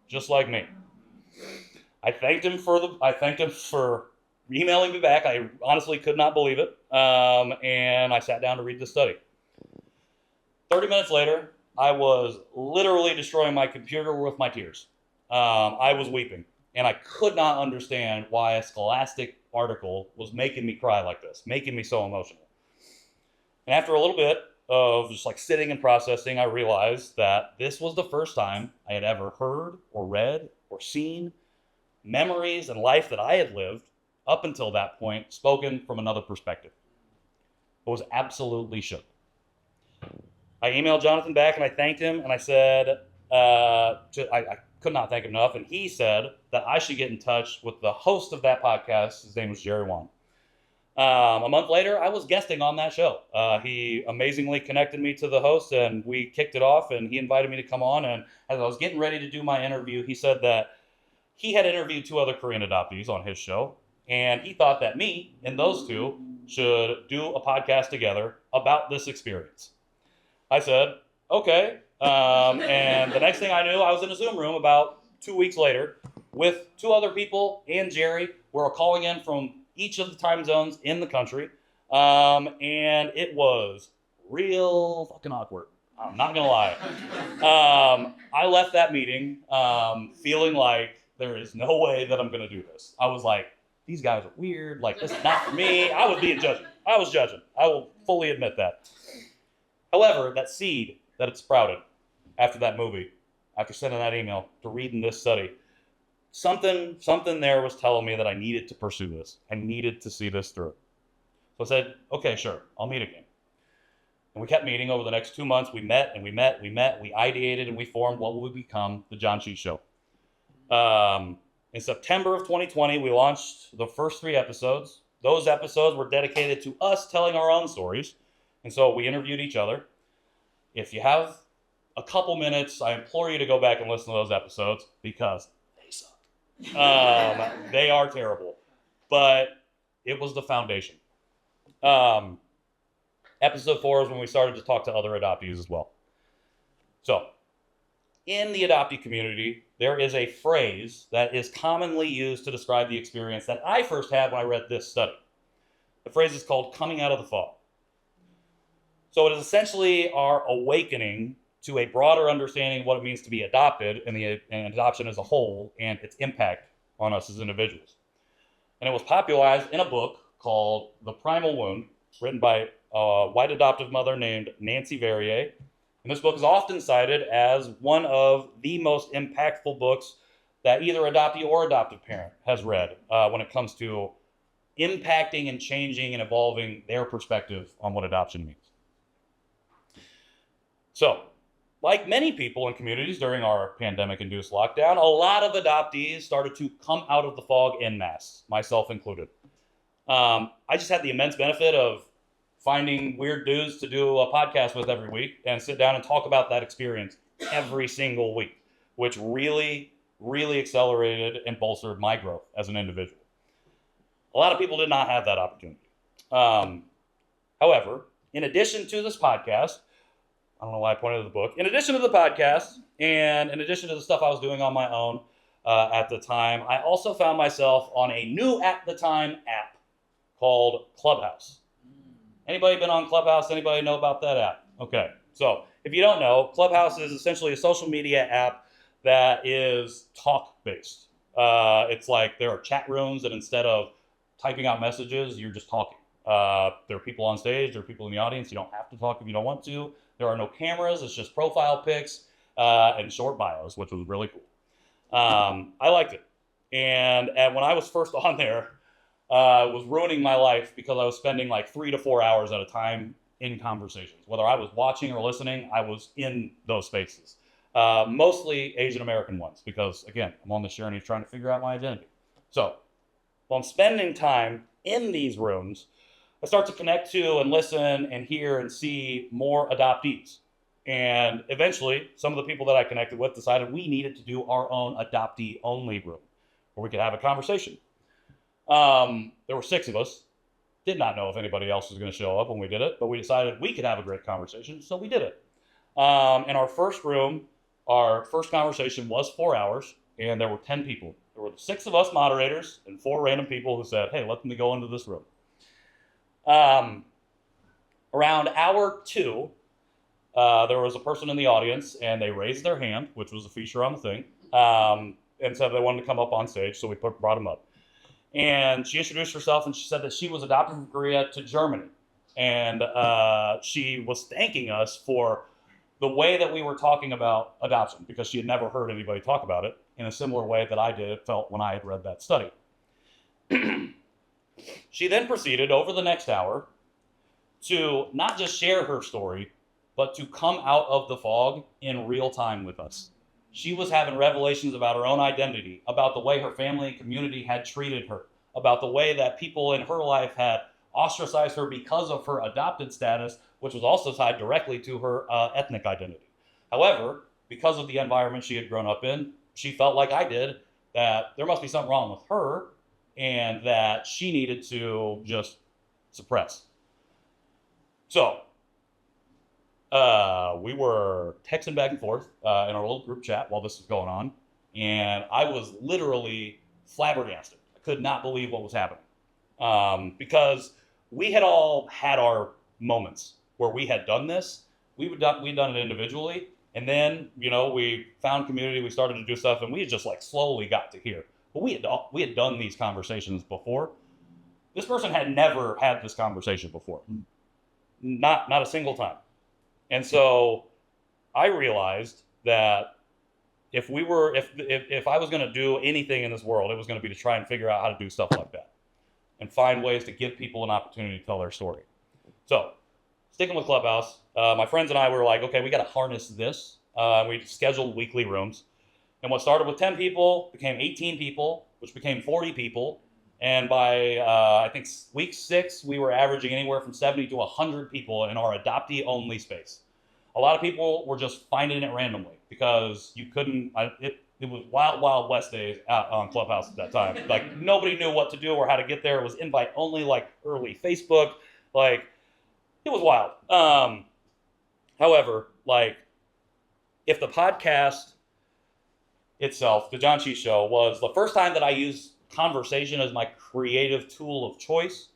just like me. I thanked him for emailing me back. I honestly could not believe it, and I sat down to read the study. 30 minutes later, I was literally destroying my computer with my tears. I was weeping, and I could not understand why a Scholastic article was making me cry like this, making me so emotional. And after a little bit of just like sitting and processing, I realized that this was the first time I had ever heard or read or seen memories and life that I had lived up until that point spoken from another perspective. I was absolutely shook. I emailed Jonathan back and I thanked him and I said, I could not thank him enough. And he said that I should get in touch with the host of that podcast. His name was Jerry Wong. A month later, I was guesting on that show. He amazingly connected me to the host and we kicked it off and he invited me to come on. And as I was getting ready to do my interview, he said that he had interviewed 2 other Korean adoptees on his show. And he thought that me and those 2 should do a podcast together about this experience. I said, okay. And the next thing I knew, I was in a Zoom room about 2 weeks later with 2 other people and Jerry. We were calling in from each of the time zones in the country. And it was real fucking awkward. I'm not going to lie. I left that meeting feeling like there is no way that I'm going to do this. I was like, these guys are weird. Like, this is not for me. I was being judging. I was judging. I will fully admit that. However, that seed that it sprouted after that movie, after sending that email, to reading this study, something there was telling me that I needed to pursue this. I needed to see this through. So I said, okay, sure, I'll meet again. And we kept meeting over the next 2 months. We met, we ideated, and we formed what would become the John Cheat Show. In September of 2020, we launched the first 3 episodes. Those episodes were dedicated to us telling our own stories. And so we interviewed each other. If you have a couple minutes, I implore you to go back and listen to those episodes because they suck. They are terrible. But it was the foundation. Episode 4 is when we started to talk to other adoptees as well. So, in the adoptee community, there is a phrase that is commonly used to describe the experience that I first had when I read this study. The phrase is called coming out of the fog. So it is essentially our awakening to a broader understanding of what it means to be adopted and adoption as a whole and its impact on us as individuals. And it was popularized in a book called The Primal Wound, written by a white adoptive mother named Nancy Verrier. And this book is often cited as one of the most impactful books that either adoptee or adoptive parent has read when it comes to impacting and changing and evolving their perspective on what adoption means. So, like many people in communities during our pandemic-induced lockdown, a lot of adoptees started to come out of the fog en masse, myself included. I just had the immense benefit of finding weird dudes to do a podcast with every week and sit down and talk about that experience every single week, which really, really accelerated and bolstered my growth as an individual. A lot of people did not have that opportunity. However, in addition to this podcast, I don't know why I pointed to the book. In addition to the podcast and in addition to the stuff I was doing on my own at the time, I also found myself on a new at the time app called Clubhouse. Anybody been on Clubhouse? Anybody know about that app? Okay. So if you don't know, Clubhouse is essentially a social media app that is talk-based. It's like there are chat rooms and instead of typing out messages, you're just talking. There are people on stage, there are people in the audience. You don't have to talk if you don't want to. There are no cameras. It's just profile pics and short bios, which was really cool. I liked it. And when I was first on there, it was ruining my life because I was spending like 3 to 4 hours at a time in conversations. Whether I was watching or listening, I was in those spaces. Mostly Asian American ones because, again, I'm on this journey trying to figure out my identity. So while I'm spending time in these rooms, I start to connect to and listen and hear and see more adoptees. And eventually, some of the people that I connected with decided we needed to do our own adoptee-only room where we could have a conversation. There were 6 of us. Did not know if anybody else was going to show up when we did it, but we decided we could have a great conversation, so we did it. In our first room, our first conversation was 4 hours, and there were 10 people. There were 6 of us moderators and 4 random people who said, hey, let me go into this room. Around hour 2, there was a person in the audience, and they raised their hand, which was a feature on the thing, and said they wanted to come up on stage, so we brought them up. And she introduced herself, and she said that she was adopted from Korea to Germany. And she was thanking us for the way that we were talking about adoption, because she had never heard anybody talk about it in a similar way that I felt when I had read that study. She then proceeded over the next hour to not just share her story, but to come out of the fog in real time with us. She was having revelations about her own identity, about the way her family and community had treated her, about the way that people in her life had ostracized her because of her adopted status, which was also tied directly to her ethnic identity. However, because of the environment she had grown up in, she felt like I did, that there must be something wrong with her and that she needed to just suppress. So, we were texting back and forth in our little group chat while this was going on, and I was literally flabbergasted. I could not believe what was happening, because we had all had our moments where we had done this. We'd done it individually, and then we found community. We started to do stuff, and we had just like slowly got to here. But we had done these conversations before. This person had never had this conversation before, not a single time. And so I realized that if I was going to do anything in this world, it was going to be to try and figure out how to do stuff like that and find ways to give people an opportunity to tell their story. So sticking with Clubhouse, my friends and I were like, okay, we got to harness this. We scheduled weekly rooms. And what started with 10 people became 18 people, which became 40 people. And by, I think, week 6, we were averaging anywhere from 70 to 100 people in our adoptee-only space. A lot of people were just finding it randomly because you couldn't, it was wild, wild west days out on Clubhouse at that time. Like, nobody knew what to do or how to get there. It was invite only, like early Facebook. Like, it was wild. However, like, if the podcast itself, the John Cheese Show, was the first time that I used conversation as my creative tool of choice,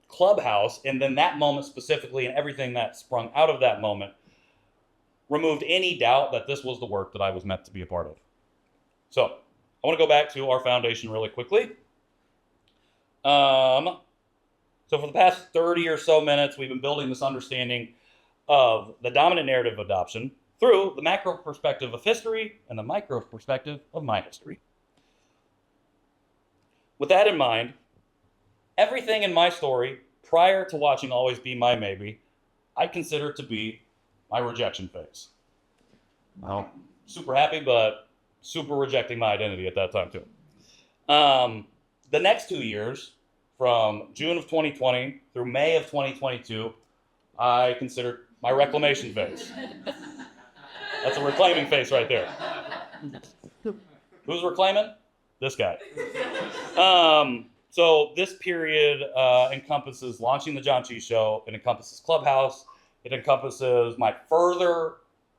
Clubhouse, and then that moment specifically and everything that sprung out of that moment, removed any doubt that this was the work that I was meant to be a part of. So I want to go back to our foundation really quickly. So for the past 30 or so minutes, we've been building this understanding of the dominant narrative of adoption through the macro perspective of history and the micro perspective of my history. With that in mind, everything in my story prior to watching Always Be My Maybe, I consider to be my rejection phase. Well, super happy, but super rejecting my identity at that time too. The next 2 years, from June of 2020 through May of 2022, I consider my reclamation phase. That's a reclaiming phase right there. Who's reclaiming? This guy. So this period encompasses launching the John Cheese Show. It encompasses Clubhouse. It encompasses my further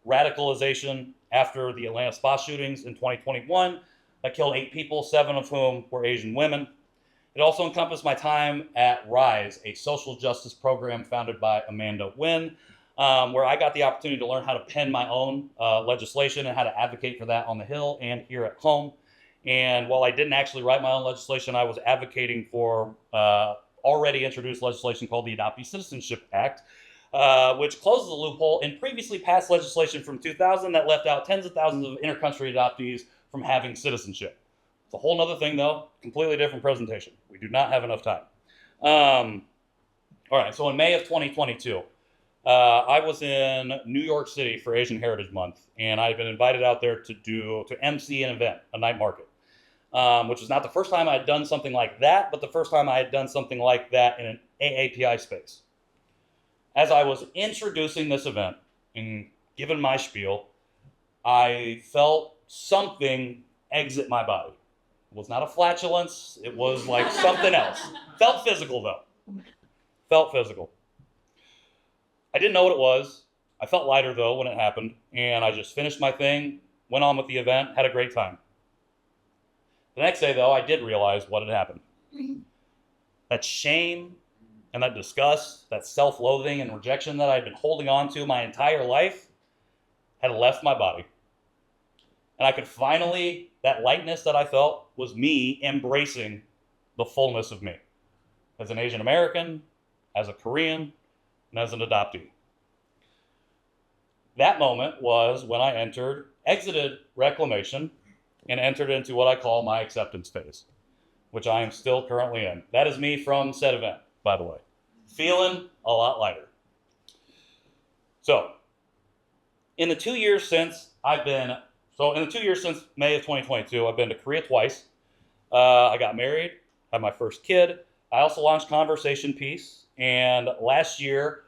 radicalization after the Atlanta spa shootings in 2021 that killed 8 people, 7 of whom were Asian women. It also encompassed my time at RISE, a social justice program founded by Amanda Nguyen, where I got the opportunity to learn how to pen my own legislation and how to advocate for that on the Hill and here at home. And while I didn't actually write my own legislation, I was advocating for already introduced legislation called the Adoptee Citizenship Act, which closes a loophole in previously passed legislation from 2000 that left out tens of thousands of intercountry adoptees from having citizenship. It's a whole other thing, though. Completely different presentation. We do not have enough time. All right, so in May of 2022, I was in New York City for Asian Heritage Month, and I had been invited out there to MC an event, a night market, which was not the first time I had done something like that, but the first time I had done something like that in an AAPI space. As I was introducing this event and given my spiel, I felt something exit my body. It was not a flatulence. It was like something else. Felt physical, though. Felt physical. I didn't know what it was. I felt lighter, though, when it happened. And I just finished my thing, went on with the event, had a great time. The next day, though, I did realize what had happened. That shame and that disgust, that self-loathing and rejection that I'd been holding on to my entire life had left my body. And I could finally, that lightness that I felt was me embracing the fullness of me. As an Asian American, as a Korean and as an adoptee. That moment was when I exited reclamation and entered into what I call my acceptance phase, which I am still currently in. That is me from said event, by the way. Feeling a lot lighter. So, in the 2 years since May of 2022, I've been to Korea twice. I got married, had my first kid. I also launched Conversation Piece. And last year,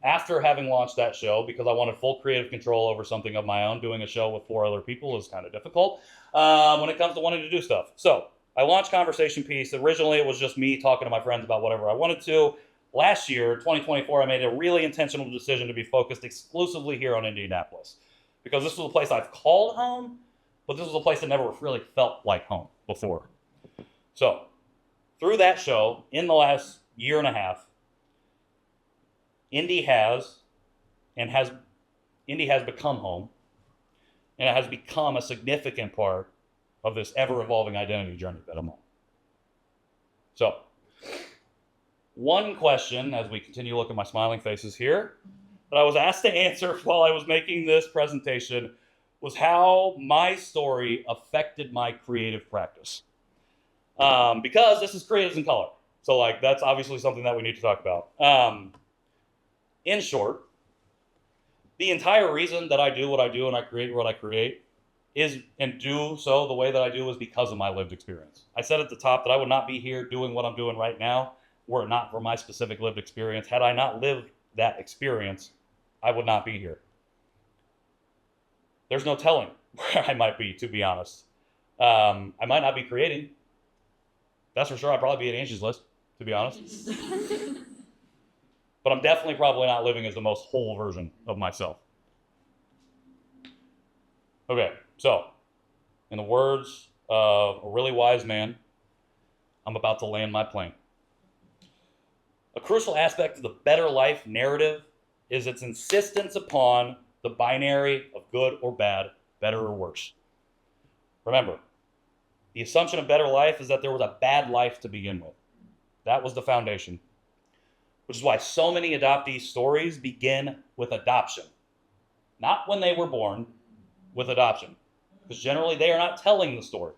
after having launched that show, because I wanted full creative control over something of my own, doing a show with 4 other people is kind of difficult when it comes to wanting to do stuff. So I launched Conversation Piece. Originally, it was just me talking to my friends about whatever I wanted to. Last year, 2024, I made a really intentional decision to be focused exclusively here on Indianapolis, because this was a place I've called home, but this was a place that never really felt like home before. So through that show, in the last year and a half, Indy has become home, and it has become a significant part of this ever-evolving identity journey that I'm on. So, one question, as we continue to look at my smiling faces here, that I was asked to answer while I was making this presentation was how my story affected my creative practice. Because this is Creatives in Color. So, that's obviously something that we need to talk about. In short, the entire reason that I do what I do and I create what I create and do so the way that I do is because of my lived experience. I said at the top that I would not be here doing what I'm doing right now were it not for my specific lived experience. Had I not lived that experience, I would not be here. There's no telling where I might be, to be honest. I might not be creating. That's for sure. I'd probably be at Angie's List, to be honest. But I'm definitely probably not living as the most whole version of myself. Okay, so in the words of a really wise man, I'm about to land my plane. A crucial aspect of the better life narrative is its insistence upon the binary of good or bad, better or worse. Remember, the assumption of better life is that there was a bad life to begin with. That was the foundation. Which is why so many adoptee stories begin with adoption. Not when they were born, with adoption. Because generally they are not telling the story.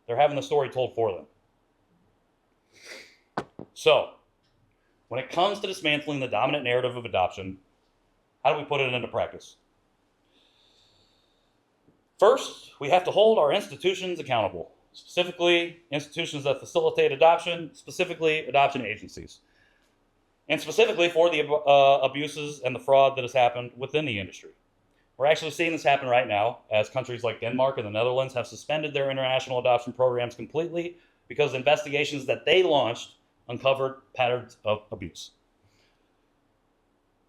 They're having the story told for them. So, when it comes to dismantling the dominant narrative of adoption, how do we put it into practice? First, we have to hold our institutions accountable. Specifically, institutions that facilitate adoption, specifically adoption agencies. And specifically for the abuses and the fraud that has happened within the industry. We're actually seeing this happen right now as countries like Denmark and the Netherlands have suspended their international adoption programs completely because investigations that they launched uncovered patterns of abuse.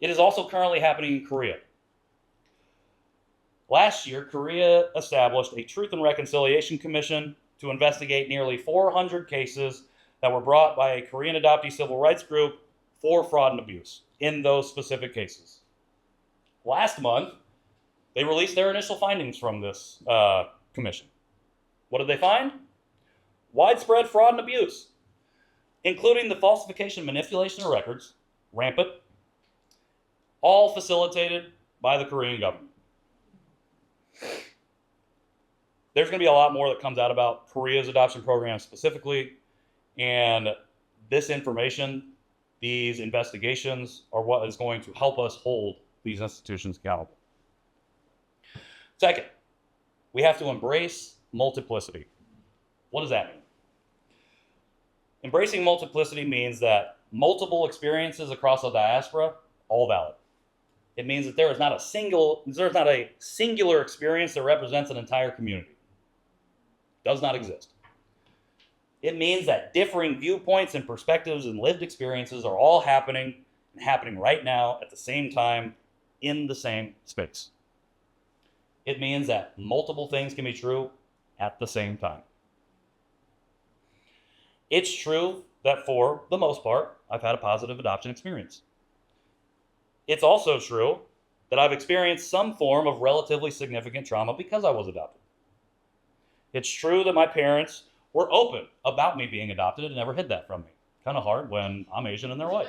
It is also currently happening in Korea. Last year, Korea established a Truth and Reconciliation Commission to investigate nearly 400 cases that were brought by a Korean adoptee civil rights group for fraud and abuse in those specific cases. Last month, they released their initial findings from this commission. What did they find? Widespread fraud and abuse, including the falsification and manipulation of records, rampant, all facilitated by the Korean government. There's going to be a lot more that comes out about Korea's adoption program specifically, and this information, these investigations, are what is going to help us hold these institutions accountable. Second, we have to embrace multiplicity. What does that mean? Embracing multiplicity means that multiple experiences across a diaspora, all valid. It means that there is not a singular experience that represents an entire community. Does not exist. It means that differing viewpoints and perspectives and lived experiences are all happening right now at the same time in the same space. It means that multiple things can be true at the same time. It's true that for the most part, I've had a positive adoption experience. It's also true that I've experienced some form of relatively significant trauma because I was adopted. It's true that my parents were open about me being adopted and never hid that from me. kind of hard when I'm Asian and they're white.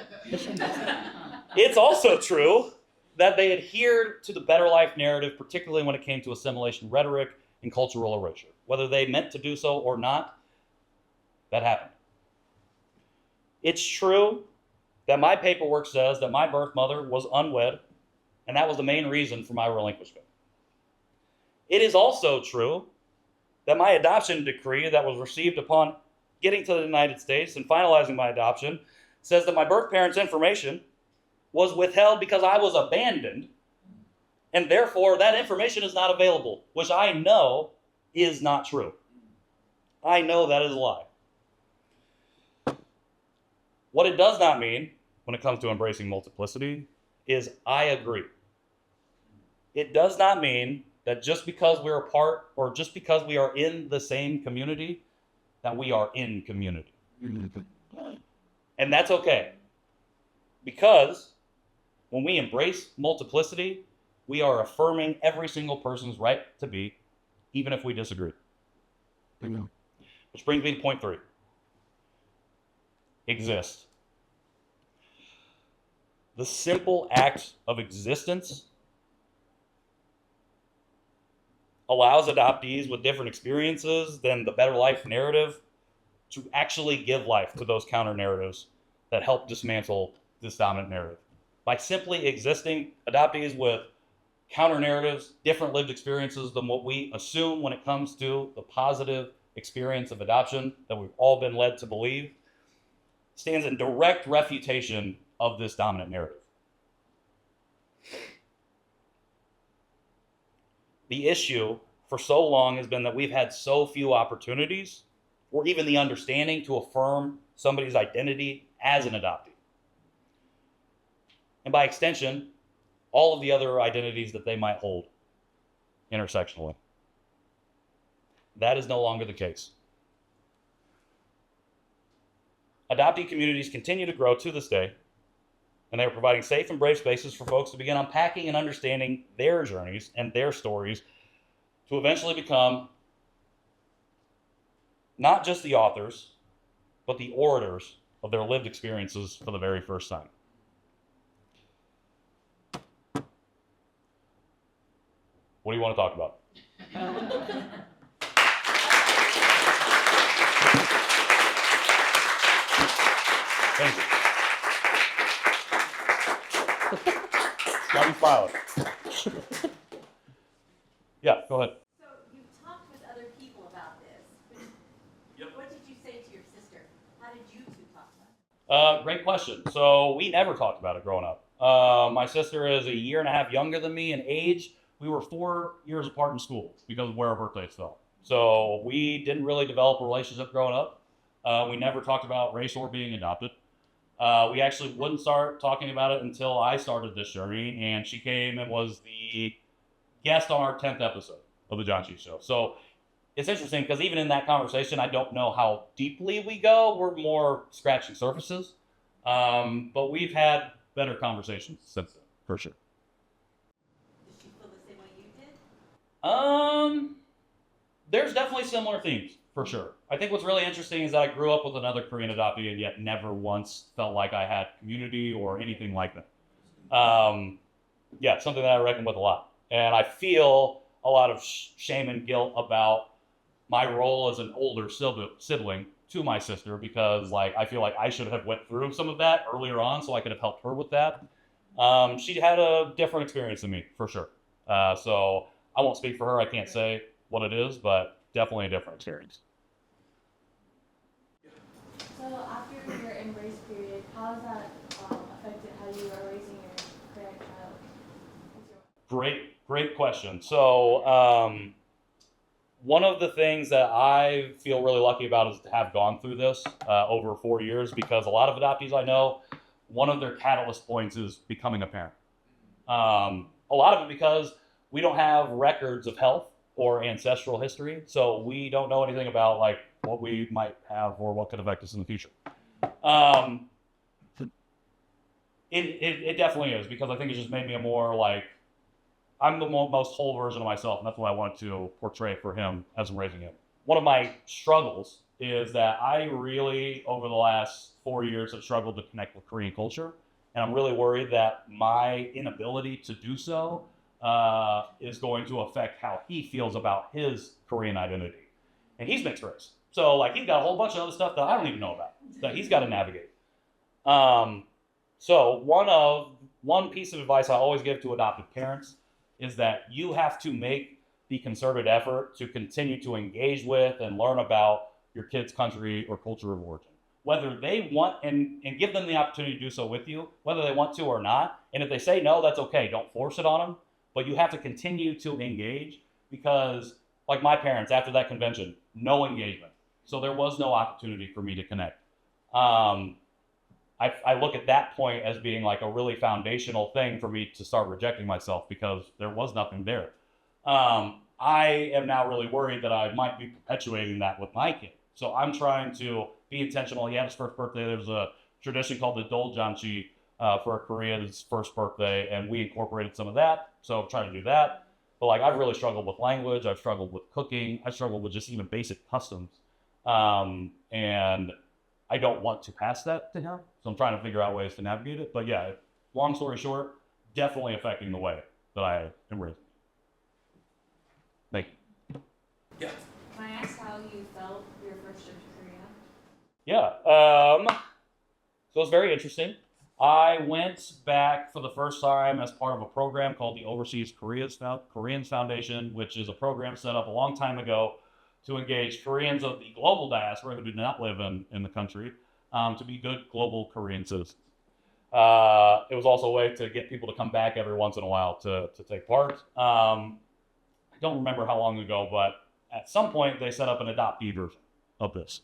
It's also true that they adhered to the better life narrative, particularly when it came to assimilation rhetoric and cultural erasure. Whether they meant to do so or not, that happened. It's true that my paperwork says that my birth mother was unwed, and that was the main reason for my relinquishment. It is also true that my adoption decree that was received upon getting to the United States and finalizing my adoption says that my birth parents' information was withheld because I was abandoned, and therefore that information is not available, which I know is not true. I know that is a lie. What it does not mean when it comes to embracing multiplicity is I agree. It does not mean that just because we're a part or just because we are in the same community, that we are in community. And that's okay. Because when we embrace multiplicity, we are affirming every single person's right to be, even if we disagree. Which brings me to point 3. Exist. The simple act of existence allows adoptees with different experiences than the better life narrative to actually give life to those counter narratives that help dismantle this dominant narrative. By simply existing, adoptees with counter narratives, different lived experiences than what we assume when it comes to the positive experience of adoption that we've all been led to believe, stands in direct refutation of this dominant narrative. The issue for so long has been that we've had so few opportunities or even the understanding to affirm somebody's identity as an adoptee. And by extension, all of the other identities that they might hold intersectionally. That is no longer the case. Adoptee communities continue to grow to this day, and they are providing safe and brave spaces for folks to begin unpacking and understanding their journeys and their stories to eventually become not just the authors, but the orators of their lived experiences for the very first time. What do you want to talk about? Thank you. Why are you smiling? Yeah, go ahead. So you've talked with other people about this. Yep. What did you say to your sister? How did you two talk about it? Great question. So we never talked about it growing up. My sister is a year and a half younger than me in age. We were 4 years apart in school because of where our birthdays fell. So we didn't really develop a relationship growing up. We never talked about race or being adopted. We actually wouldn't start talking about it until I started this journey, and she came and was the guest on our 10th episode of the John Cheese Show. So it's interesting because even in that conversation, I don't know how deeply we go. We're more scratching surfaces. But we've had better conversations since then, for sure. Did she feel the same way you did? There's definitely similar themes, for sure. I think what's really interesting is that I grew up with another Korean adoptee and yet never once felt like I had community or anything like that. Yeah, something that I reckon with a lot. And I feel a lot of shame and guilt about my role as an older sibling to my sister because I feel like I should have went through some of that earlier on so I could have helped her with that. She had a different experience than me, for sure. So I won't speak for her. I can't say what it is, but definitely a different experience. So after your embrace period, how has that affected how you are raising your Korean child? Great question. So one of the things that I feel really lucky about is to have gone through this over 4 years because a lot of adoptees I know, one of their catalyst points is becoming a parent. A lot of it because we don't have records of health or ancestral history, so we don't know anything about what we might have or what could affect us in the future. It definitely is because I think it just made me a more I'm the most whole version of myself, and that's what I wanted to portray for him as I'm raising him. One of my struggles is that I really, over the last 4 years, have struggled to connect with Korean culture. And I'm really worried that my inability to do so is going to affect how he feels about his Korean identity. And he's mixed race. So like he's got a whole bunch of other stuff that I don't even know about that he's got to navigate. So one piece of advice I always give to adoptive parents is that you have to make the concerted effort to continue to engage with and learn about your kid's country or culture of origin. Whether they want, and give them the opportunity to do so with you, whether they want to or not. And if they say no, that's okay. Don't force it on them. But you have to continue to engage because, like my parents, after that convention, no engagement. So there was no opportunity for me to connect. I look at that point as being like a really foundational thing for me to start rejecting myself because there was nothing there. I am now really worried that I might be perpetuating that with my kid. So I'm trying to be intentional. He had his first birthday. There's a tradition called the Doljanchi for Korea's first birthday, and we incorporated some of that. So I'm trying to do that. But like I've really struggled with language. I've struggled with cooking. I struggled with just even basic customs. And I don't want to pass that to him. So I'm trying to figure out ways to navigate it. But yeah, long story short, definitely affecting the way that I am raised. Thank you. Can I ask how you felt your first trip to Korea? Yeah. So it's very interesting. I went back for the first time as part of a program called the Overseas Koreans Foundation, which is a program set up a long time ago to engage Koreans of the global diaspora who do not live in the country to be good global Korean citizens. It was also a way to get people to come back every once in a while to take part. I don't remember how long ago, but at some point they set up an adoptee version of this.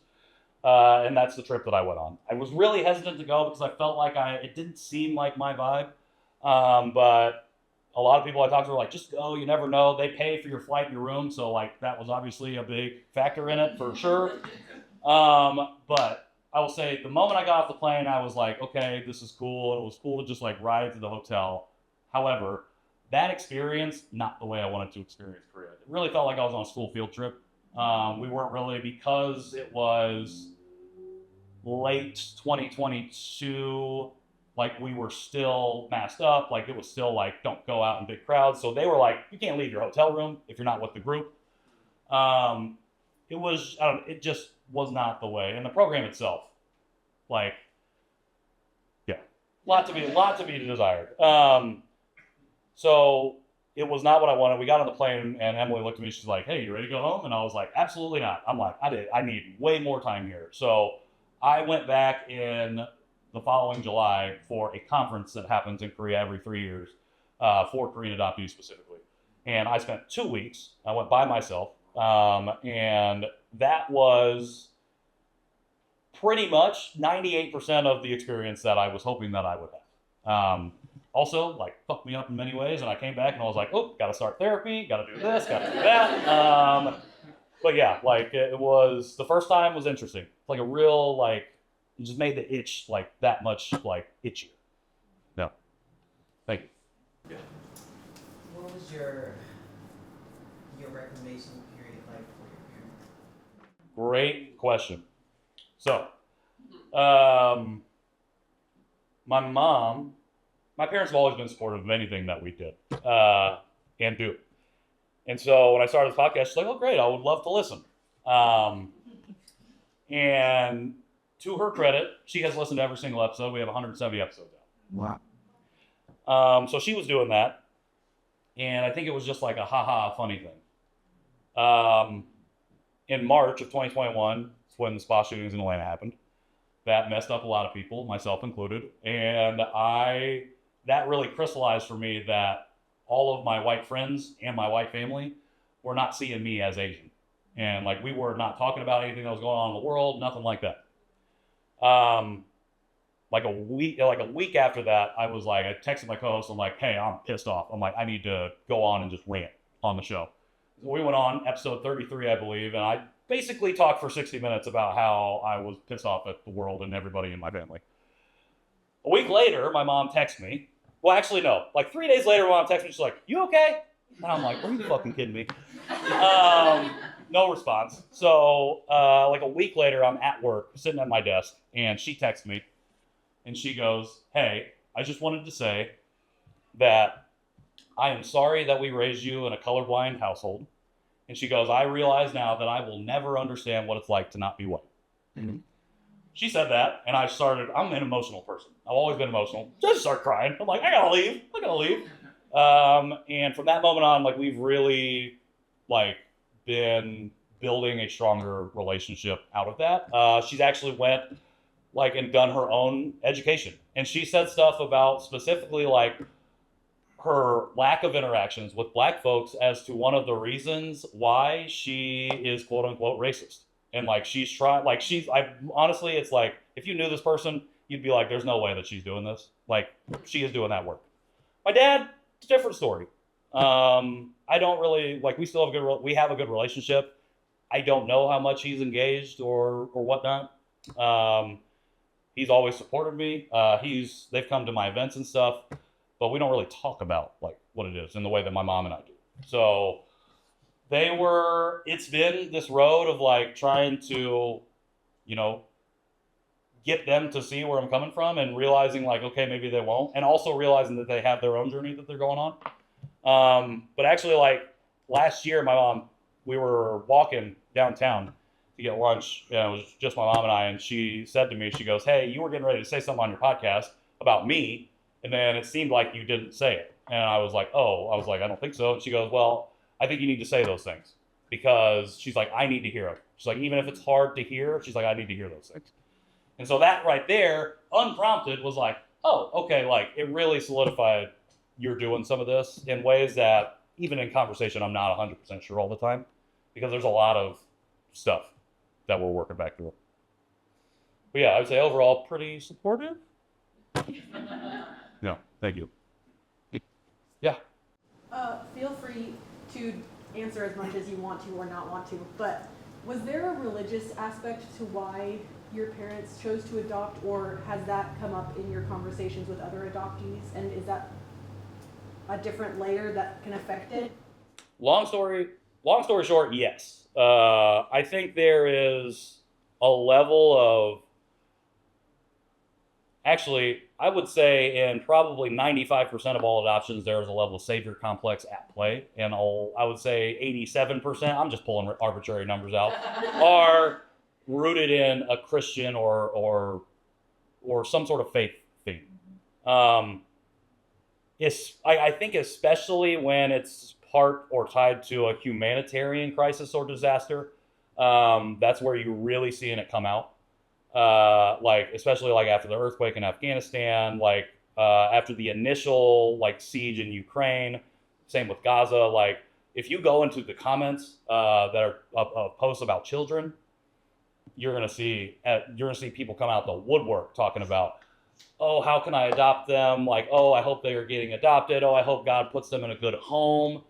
And that's the trip that I went on. I was really hesitant to go because I felt like it didn't seem like my vibe. But a lot of people I talked to were like, just go, you never know. They pay for your flight and your room. So like that was obviously a big factor in it for sure. But I will say the moment I got off the plane, I was like, okay, this is cool. It was cool to just like ride to the hotel. However, that experience, not the way I wanted to experience Korea. It really felt like I was on a school field trip. We weren't really, because it was late 2022, like we were still masked up, like it was still like, don't go out in big crowds. So they were like, you can't leave your hotel room if you're not with the group. It just was not the way. And the program itself, like, yeah, lot to be desired. So it was not what I wanted. We got on the plane and Emily looked at me. She's like, hey, you ready to go home? And I was like, absolutely not. I'm like, I need way more time here. So I went back in the following July for a conference that happens in Korea every 3 years for Korean adoptees specifically. And I spent 2 weeks. I went by myself. And that was pretty much 98% of the experience that I was hoping that I would have. Also, like, fucked me up in many ways, and I came back and I was like, oh, gotta start therapy, gotta do this, gotta do that. But yeah, like, it was, the first time was interesting. Like a real, like, it just made the itch, like, that much, like, itchier. No. Thank you. Yeah. What was your reclamation period like for your parents? Great question. So, my parents have always been supportive of anything that we did and do. And so when I started the podcast, she's like, oh, great, I would love to listen. And to her credit, she has listened to every single episode. We have 170 episodes out. Wow. So she was doing that. And I think it was just like a funny thing. In March of 2021, it's when the spa shootings in Atlanta happened. That messed up a lot of people, myself included. And that really crystallized for me that all of my white friends and my white family were not seeing me as Asian. And like we were not talking about anything that was going on in the world, nothing like that. Like a week after that, I was like, I texted my co-host, I'm like, hey, I'm pissed off. I'm like, I need to go on and just rant on the show. So we went on episode 33, I believe, and I basically talked for 60 minutes about how I was pissed off at the world and everybody in my family. A week later, my mom texts me. Well, actually, no. Like 3 days later, my mom texts me. She's like, you okay? And I'm like, are you fucking kidding me? No response. So like a week later, I'm at work, sitting at my desk, and she texts me, and she goes, "Hey, I just wanted to say that I am sorry that we raised you in a colorblind household." And she goes, "I realize now that I will never understand what it's like to not be white." Mm-hmm. She said that, and I'm an emotional person. I've always been emotional. Just start crying. I'm like, I gotta leave. And from that moment on, like, we've really, like, been building a stronger relationship out of that. She's actually went, like, and done her own education. And she said stuff about specifically, like, her lack of interactions with black folks as to one of the reasons why she is quote unquote racist. And like honestly, it's like, if you knew this person, you'd be like, there's no way that she's doing this. Like, she is doing that work. My dad, it's a different story. I don't really, like, we still have we have a good relationship. I don't know how much he's engaged or whatnot. He's always supported me. They've come to my events and stuff, but we don't really talk about like what it is in the way that my mom and I do. So it's been this road of like trying to, get them to see where I'm coming from and realizing like, okay, maybe they won't. And also realizing that they have their own journey that they're going on. But actually, like last year, my mom, we were walking downtown to get lunch. It was just my mom and I, and she said to me, she goes, "Hey, you were getting ready to say something on your podcast about me, and then it seemed like you didn't say it." And I was like, I don't think so. And she goes, "Well, I think you need to say those things," because she's like, "I need to hear them." She's like, "Even if it's hard to hear," she's like, "I need to hear those things." And so that right there, unprompted, was like, oh, okay, like it really solidified you're doing some of this in ways that even in conversation, I'm not 100% sure all the time, because there's a lot of stuff that we're working back through. But yeah, I would say overall pretty supportive. No, thank you. Yeah. Feel free to answer as much as you want to or not want to, but was there a religious aspect to why your parents chose to adopt, or has that come up in your conversations with other adoptees? And is that a different layer that can affect it? Long story short, yes. I think there is a level of, actually, I would say in probably 95% of all adoptions, there is a level of savior complex at play. And I would say 87%, I'm just pulling arbitrary numbers out, are rooted in a Christian or some sort of faith theme. I think especially when it's part or tied to a humanitarian crisis or disaster, that's where you're really seeing it come out. Like especially like after the earthquake in Afghanistan, like after the initial like siege in Ukraine, same with Gaza. Like if you go into the comments that are posts about children, you're gonna see people come out the woodwork talking about, oh, how can I adopt them? Like, oh, I hope they are getting adopted. Oh, I hope God puts them in a good home.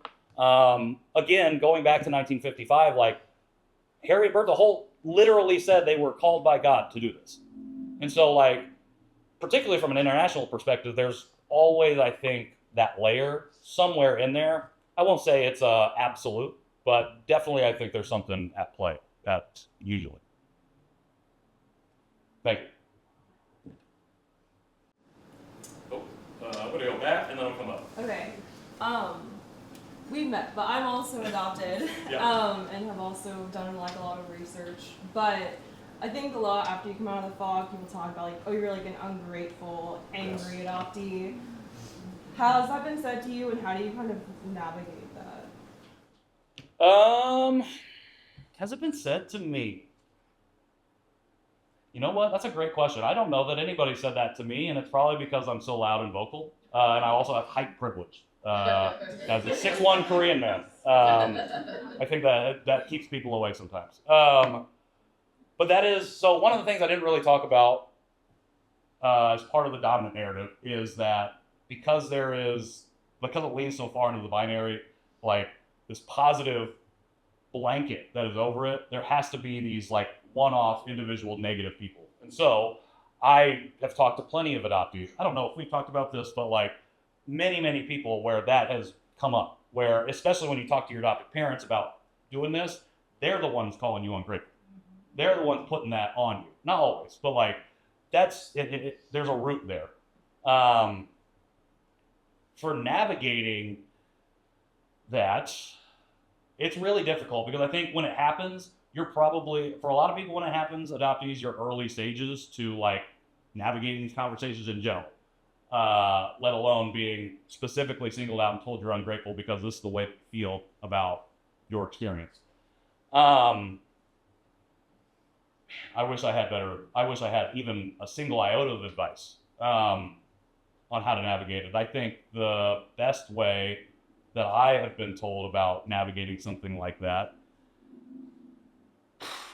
Again, going back to 1955, like Harry and Bertha Holt literally said they were called by God to do this. And so, like, particularly from an international perspective, there's always, I think, that layer somewhere in there. I won't say it's absolute, but definitely I think there's something at play, that usually. Thank you. Oh, I'm gonna go back and then I'll come up. Okay. We've met, but I'm also adopted. Yeah. And have also done like a lot of research. But I think a lot after you come out of the fog, people talk about like, oh, you're like an ungrateful, angry adoptee. Has that been said to you, and how do you kind of navigate that? Has it been said to me? You know what? That's a great question. I don't know that anybody said that to me, and it's probably because I'm so loud and vocal, and I also have height privilege as a 6'1" Korean man. I think that keeps people away sometimes. But that is, so one of the things I didn't really talk about as part of the dominant narrative is that because it leans so far into the binary, like this positive blanket that is over it, there has to be these like one-off individual negative people. And so I have talked to plenty of adoptees. I don't know if we've talked about this, but like many people where that has come up, where especially when you talk to your adopted parents about doing this, they're the ones calling you ungrateful. They're the ones putting that on you. Not always, but like that's it, there's a root there. For navigating that, it's really difficult because I think when it happens, you're probably, for a lot of people when it happens, adoptees, your early stages to like navigating these conversations in general, let alone being specifically singled out and told you're ungrateful because this is the way you feel about your experience. I wish I had even a single iota of advice on how to navigate it. I think the best way that I have been told about navigating something like that,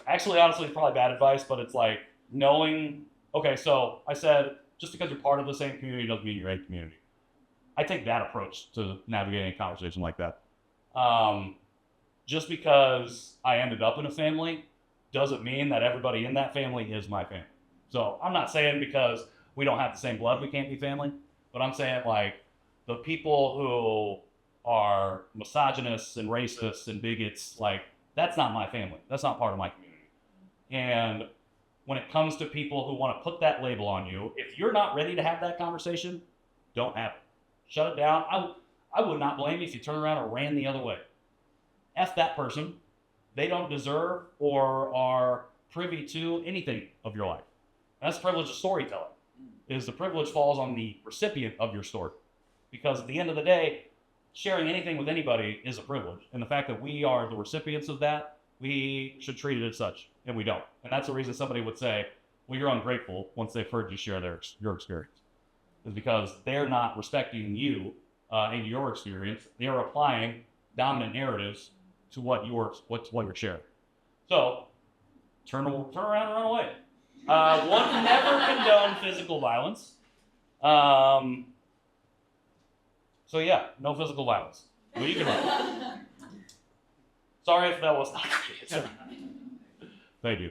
actually, honestly, it's probably bad advice, but it's like knowing, okay, so I said, just because you're part of the same community doesn't mean you're a community. I take that approach to navigating a conversation like that. Just because I ended up in a family doesn't mean that everybody in that family is my family. So I'm not saying because we don't have the same blood we can't be family, but I'm saying like the people who are misogynists and racists and bigots, like that's not my family. That's not part of my community. And when it comes to people who want to put that label on you, if you're not ready to have that conversation, don't have it. Shut it down. I would not blame you if you turn around and ran the other way. F that person. They don't deserve or are privy to anything of your life. And that's the privilege of storytelling, is the privilege falls on the recipient of your story. Because at the end of the day, sharing anything with anybody is a privilege. And the fact that we are the recipients of that, we should treat it as such, and we don't. And that's the reason somebody would say, well, you're ungrateful once they've heard you share your experience. Is because they're not respecting you and your experience. They're applying dominant narratives to what you're sharing. So, turn around and run away. One never condone physical violence. So yeah, no physical violence. But you can run. Sorry if that was not the answer. Thank you.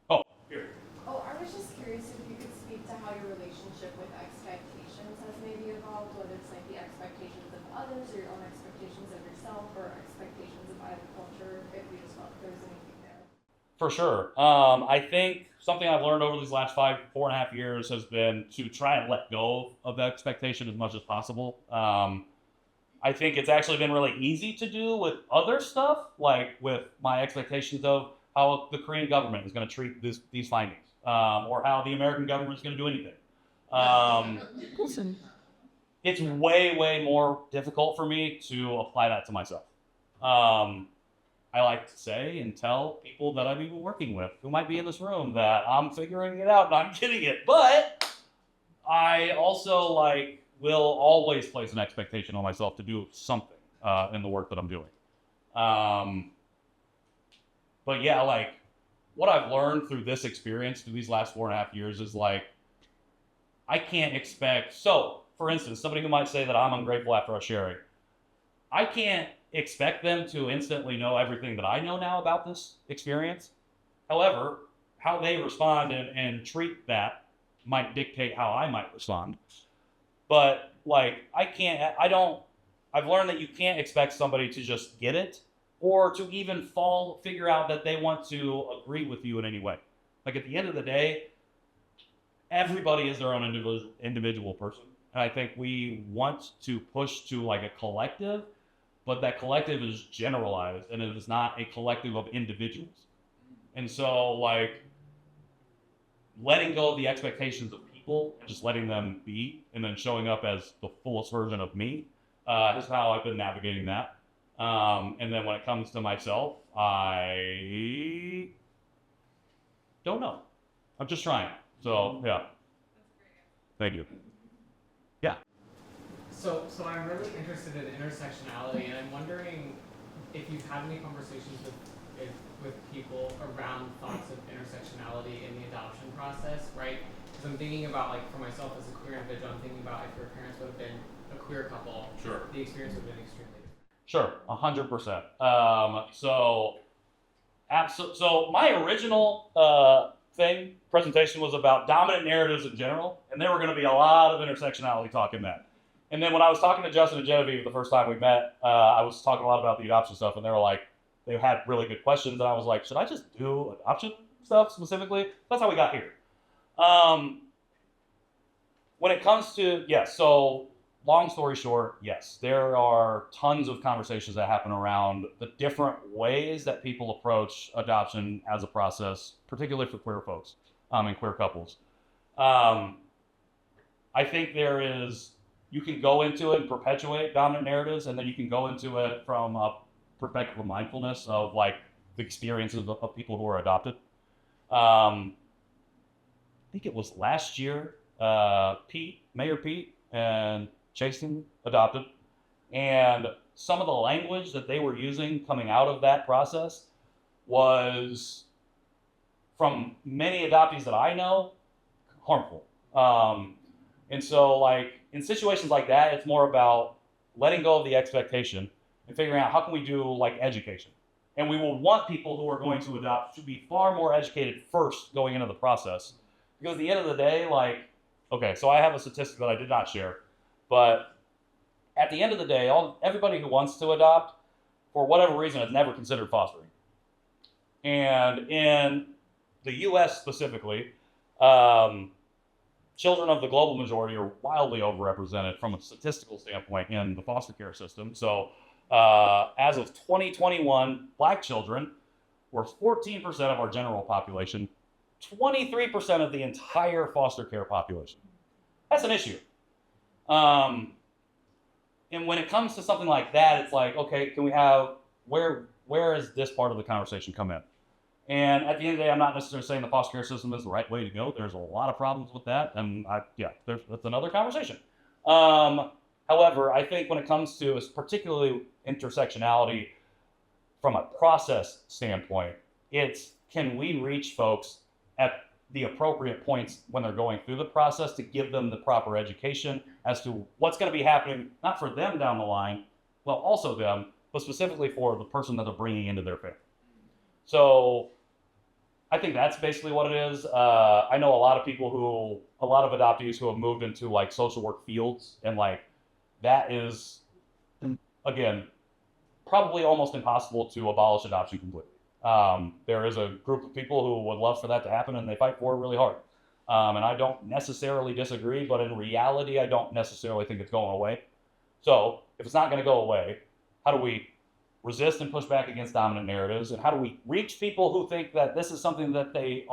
Oh, here. Oh, I was just curious if you could speak to how your relationship with expectations has maybe evolved, whether it's like the expectations of others or your own expectations of yourself or expectations of either culture, if you just felt there's anything there. For sure. I think something I've learned over these last 4.5 years has been to try and let go of that expectation as much as possible. I think it's actually been really easy to do with other stuff, like with my expectations of how the Korean government is going to treat these findings, or how the American government is going to do anything. Listen. It's way, way more difficult for me to apply that to myself. I like to say and tell people that I'm even working with, who might be in this room, that I'm figuring it out and I'm getting it. But I also will always place an expectation on myself to do something in the work that I'm doing. But yeah, what I've learned through this experience, through these last 4.5 years, is I can't expect. So, for instance, somebody who might say that I'm ungrateful after I sharing, I can't expect them to instantly know everything that I know now about this experience. However, how they respond and treat that might dictate how I might respond. But I've learned that you can't expect somebody to just get it or to even figure out that they want to agree with you in any way. At the end of the day, everybody is their own individual person. And I think we want to push to a collective, but that collective is generalized and it is not a collective of individuals. And so letting go of the expectations of people and just letting them be and then showing up as the fullest version of me is how I've been navigating that. And then when it comes to myself, I don't know. I'm just trying. So yeah. Thank you. Yeah. So I'm really interested in intersectionality, and I'm wondering if you've had any conversations with people around thoughts of intersectionality in the adoption process, right? Because I'm thinking about, for myself as a queer individual, I'm thinking about if your parents would have been a queer couple, Sure. The experience would have been extremely different. Sure, 100%. So my original presentation was about dominant narratives in general, and there were going to be a lot of intersectionality talk in that. And then when I was talking to Justin and Genevieve the first time we met, I was talking a lot about the adoption stuff, and they were like, they had really good questions, and I was like, should I just do adoption stuff specifically? That's how we got here. When it comes to, yes, so long story short, yes, there are tons of conversations that happen around the different ways that people approach adoption as a process, particularly for queer folks and queer couples. I think you can go into it and perpetuate dominant narratives, and then you can go into it from a perspective of mindfulness of like the experiences of people who are adopted. I think it was last year, Mayor Pete and Chasten adopted, and some of the language that they were using coming out of that process was, from many adoptees that I know, harmful. And so like in situations like that, it's more about letting go of the expectation and figuring out how can we do like education. And we will want people who are going to adopt to be far more educated first going into the process. Because at the end of the day, like, okay, so I have a statistic that I did not share, but at the end of the day, everybody who wants to adopt, for whatever reason, has never considered fostering. And in the US specifically, children of the global majority are wildly overrepresented from a statistical standpoint in the foster care system. So as of 2021, Black children were 14% of our general population, 23% of the entire foster care population. That's an issue. And when it comes to something like that, it's like, okay, can we have, where is this part of the conversation come in? And at the end of the day, I'm not necessarily saying the foster care system is the right way to go. There's a lot of problems with that, and that's another conversation. However, I think when it comes to particularly intersectionality from a process standpoint, it's can we reach folks at the appropriate points when they're going through the process to give them the proper education as to what's going to be happening, not for them down the line, well, also them, but specifically for the person that they're bringing into their family. So I think that's basically what it is. I know a lot of adoptees who have moved into like social work fields, and like that is, again, probably almost impossible to abolish adoption completely. There is a group of people who would love for that to happen, and they fight for it really hard. And I don't necessarily disagree, but in reality, I don't necessarily think it's going away. So if it's not going to go away, how do we resist and push back against dominant narratives, and how do we reach people who think that this is something that they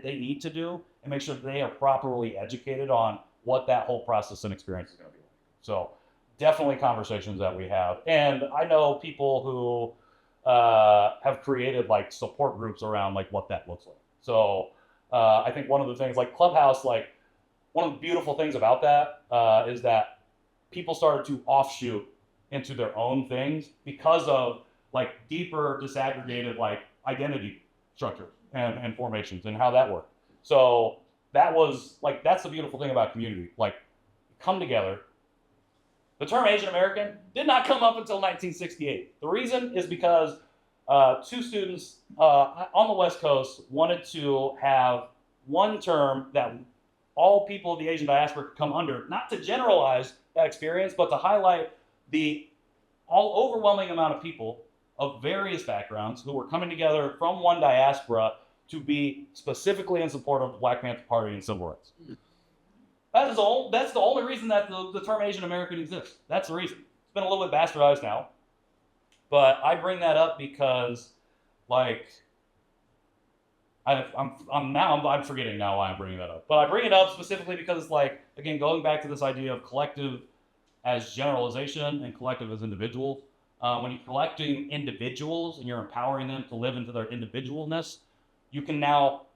need to do, and make sure that they are properly educated on what that whole process and experience is going to be like? So definitely conversations that we have. And I know people who have created like support groups around like what that looks like. So I think one of the things like Clubhouse, like one of the beautiful things about that is that people started to offshoot into their own things because of like deeper disaggregated like identity structures and formations and how that worked. So that was like, that's the beautiful thing about community, like come together. The term Asian American did not come up until 1968. The reason is because two students on the West Coast wanted to have one term that all people of the Asian diaspora could come under, not to generalize that experience, but to highlight the all overwhelming amount of people of various backgrounds who were coming together from one diaspora to be specifically in support of the Black Panther Party and civil rights. That's the only reason that the term Asian American exists. That's the reason. It's been a little bit bastardized now. But I bring that up because, like, I'm forgetting now why I'm bringing that up. But I bring it up specifically because, like, again, going back to this idea of collective as generalization and collective as individuals. When you're collecting individuals and you're empowering them to live into their individualness, you can not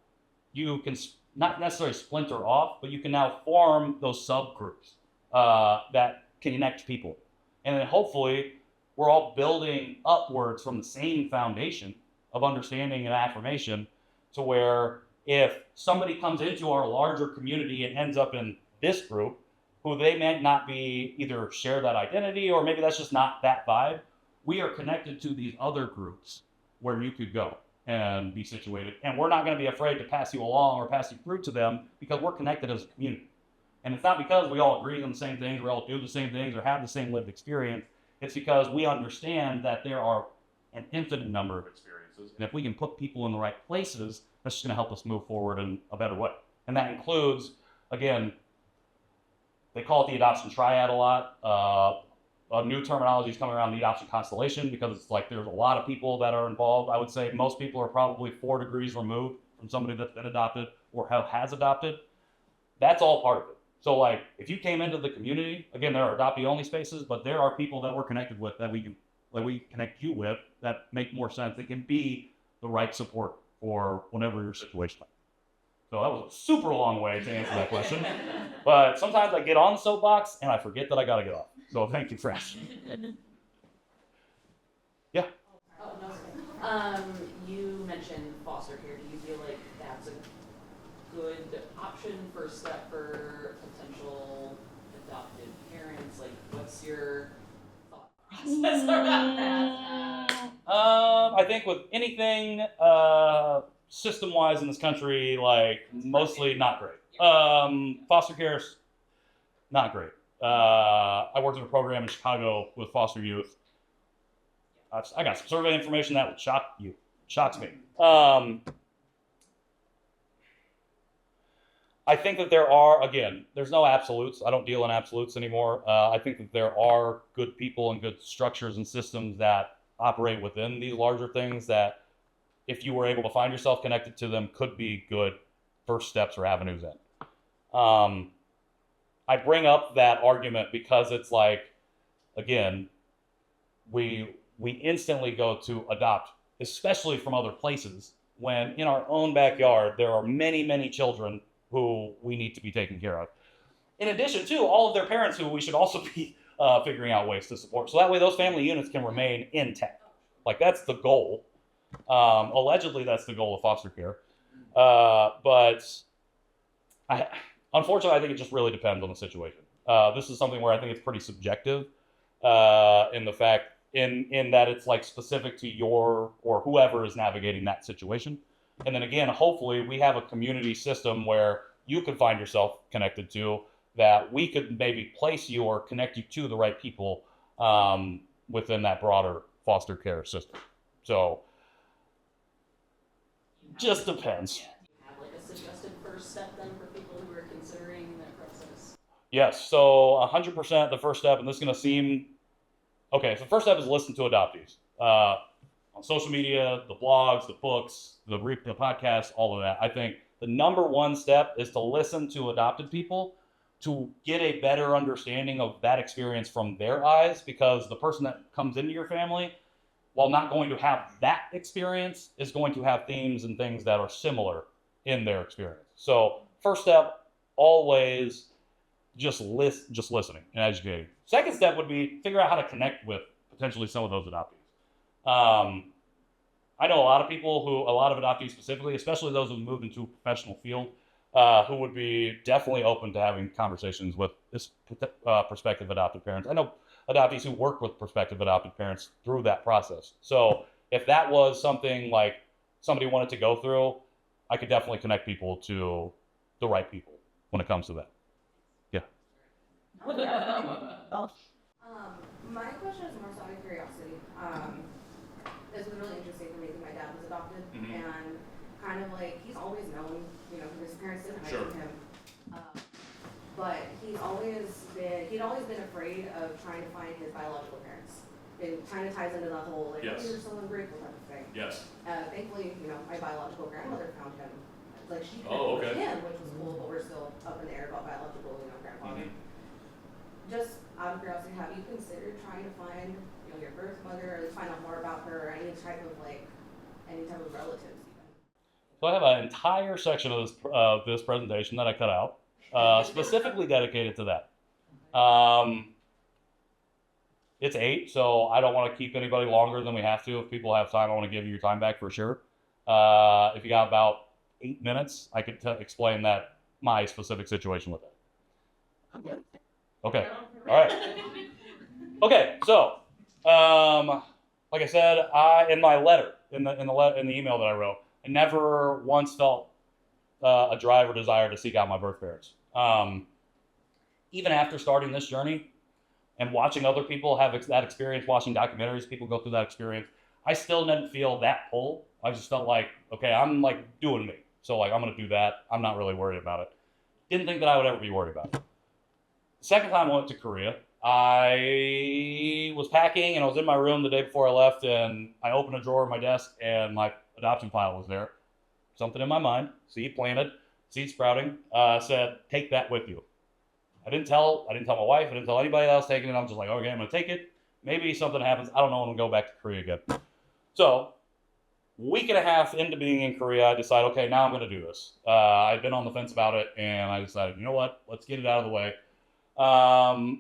necessarily splinter off, but you can now form those subgroups that can connect people. And then hopefully we're all building upwards from the same foundation of understanding and affirmation, to where if somebody comes into our larger community and ends up in this group, who they may not be either share that identity, or maybe that's just not that vibe, we are connected to these other groups where you could go and be situated. And we're not going to be afraid to pass you along or pass you through to them, because we're connected as a community. And it's not because we all agree on the same things, we all do the same things, or have the same lived experience. It's because we understand that there are an infinite number of experiences. And if we can put people in the right places, that's just going to help us move forward in a better way. And that includes, again, they call it the adoption triad a lot. A new terminology is coming around, the adoption constellation, because it's like there's a lot of people that are involved. I would say most people are probably 4 degrees removed from somebody that's been adopted or has adopted. That's all part of it. So like if you came into the community, again, there are adoptee only spaces, but there are people that we're connected with that we connect you with that make more sense. That can be the right support for whatever your situation is. So that was a super long way to answer that question. But sometimes I get on the soapbox and I forget that I gotta get off. So thank you for asking. Yeah. Oh, no, you mentioned foster care. Do you feel like that's a good option, first step for potential adopted parents? Like, what's your thought process around that? I think with anything system-wise in this country, like mostly not great. Foster care's not great. I worked in a program in Chicago with foster youth. I got some survey information that would shock you. Shocks me. I think that there are, again, there's no absolutes. I don't deal in absolutes anymore. I think that there are good people and good structures and systems that operate within these larger things that if you were able to find yourself connected to them could be good first steps or avenues in. I bring up that argument because it's like, again, we instantly go to adopt, especially from other places, when in our own backyard there are many, many children who we need to be taken care of. In addition to all of their parents who we should also be figuring out ways to support. So that way those family units can remain intact. Like that's the goal. Allegedly that's the goal of foster care. But unfortunately, I think it just really depends on the situation. This is something where I think it's pretty subjective in the fact in that it's like specific to your or whoever is navigating that situation. And then again, hopefully we have a community system where you could find yourself connected to that we could maybe place you or connect you to the right people within that broader foster care system. So just depends. Do you have like a suggested first step then for people who are considering that process? Yes, so 100% the first step, and this is going to seem, okay, so the first step is listen to adoptees. On social media, the blogs, the books, the podcasts, all of that. I think the number one step is to listen to adopted people to get a better understanding of that experience from their eyes, because the person that comes into your family, while not going to have that experience, is going to have themes and things that are similar in their experience. So first step, always just listening and educating. Second step would be figure out how to connect with potentially some of those adoptees. I know a lot of adoptees specifically, especially those who moved into a professional field, who would be definitely open to having conversations with this prospective adoptive parents. I know adoptees who work with prospective adoptive parents through that process. So if that was something like somebody wanted to go through, I could definitely connect people to the right people when it comes to that. Yeah. My question is more so out of curiosity. This was really interesting for me because my dad was adopted, and kind of like he's always known, his parents didn't hide from him, but he'd always been afraid of trying to find his biological parents. It kind of ties into that whole like, yes. oh, you're so ungrateful type of thing. Yes. Thankfully, my biological grandmother found him. Like she Oh, okay. him, which was cool, but we're still up in the air about biological, grandfather. Just out of curiosity, have you considered trying to find, your birth mother, or find out more about her, or any type of relatives even? So I have an entire section of this presentation that I cut out, specifically dedicated to that. It's 8, so I don't want to keep anybody longer than we have to. If people have time, I want to give you your time back for sure. If you got about 8 minutes, I could explain my specific situation with it. Okay. All right. Okay. So, like I said, in my letter, in the email that I wrote, I never once felt a drive or desire to seek out my birth parents. Even after starting this journey and watching other people have that experience, watching documentaries, people go through that experience, I still didn't feel that pull. I just felt like, okay, I'm like doing me. So like, I'm going to do that. I'm not really worried about it. Didn't think that I would ever be worried about it. Second time I went to Korea, I was packing and I was in my room the day before I left, and I opened a drawer of my desk and my adoption file was there. Something in my mind, seed planted, seed sprouting, said, take that with you. I didn't tell my wife, I didn't tell anybody else taking it. I'm just like, okay, I'm gonna take it. Maybe something happens. I don't know when I'll go back to Korea again. So, week and a half into being in Korea, I decided, okay, now I'm gonna do this. I've been on the fence about it, and I decided, you know what, let's get it out of the way.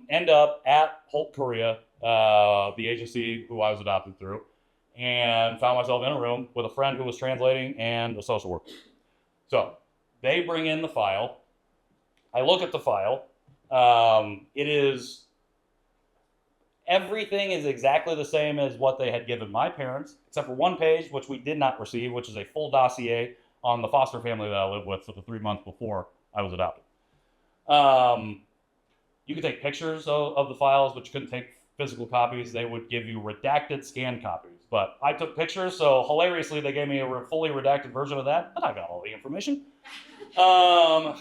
End up at Holt, Korea, the agency who I was adopted through, and found myself in a room with a friend who was translating and a social worker. So they bring in the file. I look at the file. Everything is exactly the same as what they had given my parents, except for one page, which we did not receive, which is a full dossier on the foster family that I lived with for the 3 months before I was adopted. You could take pictures of the files, but you couldn't take physical copies. They would give you redacted scanned copies. But I took pictures, so hilariously, they gave me a fully redacted version of that, but I got all the information. So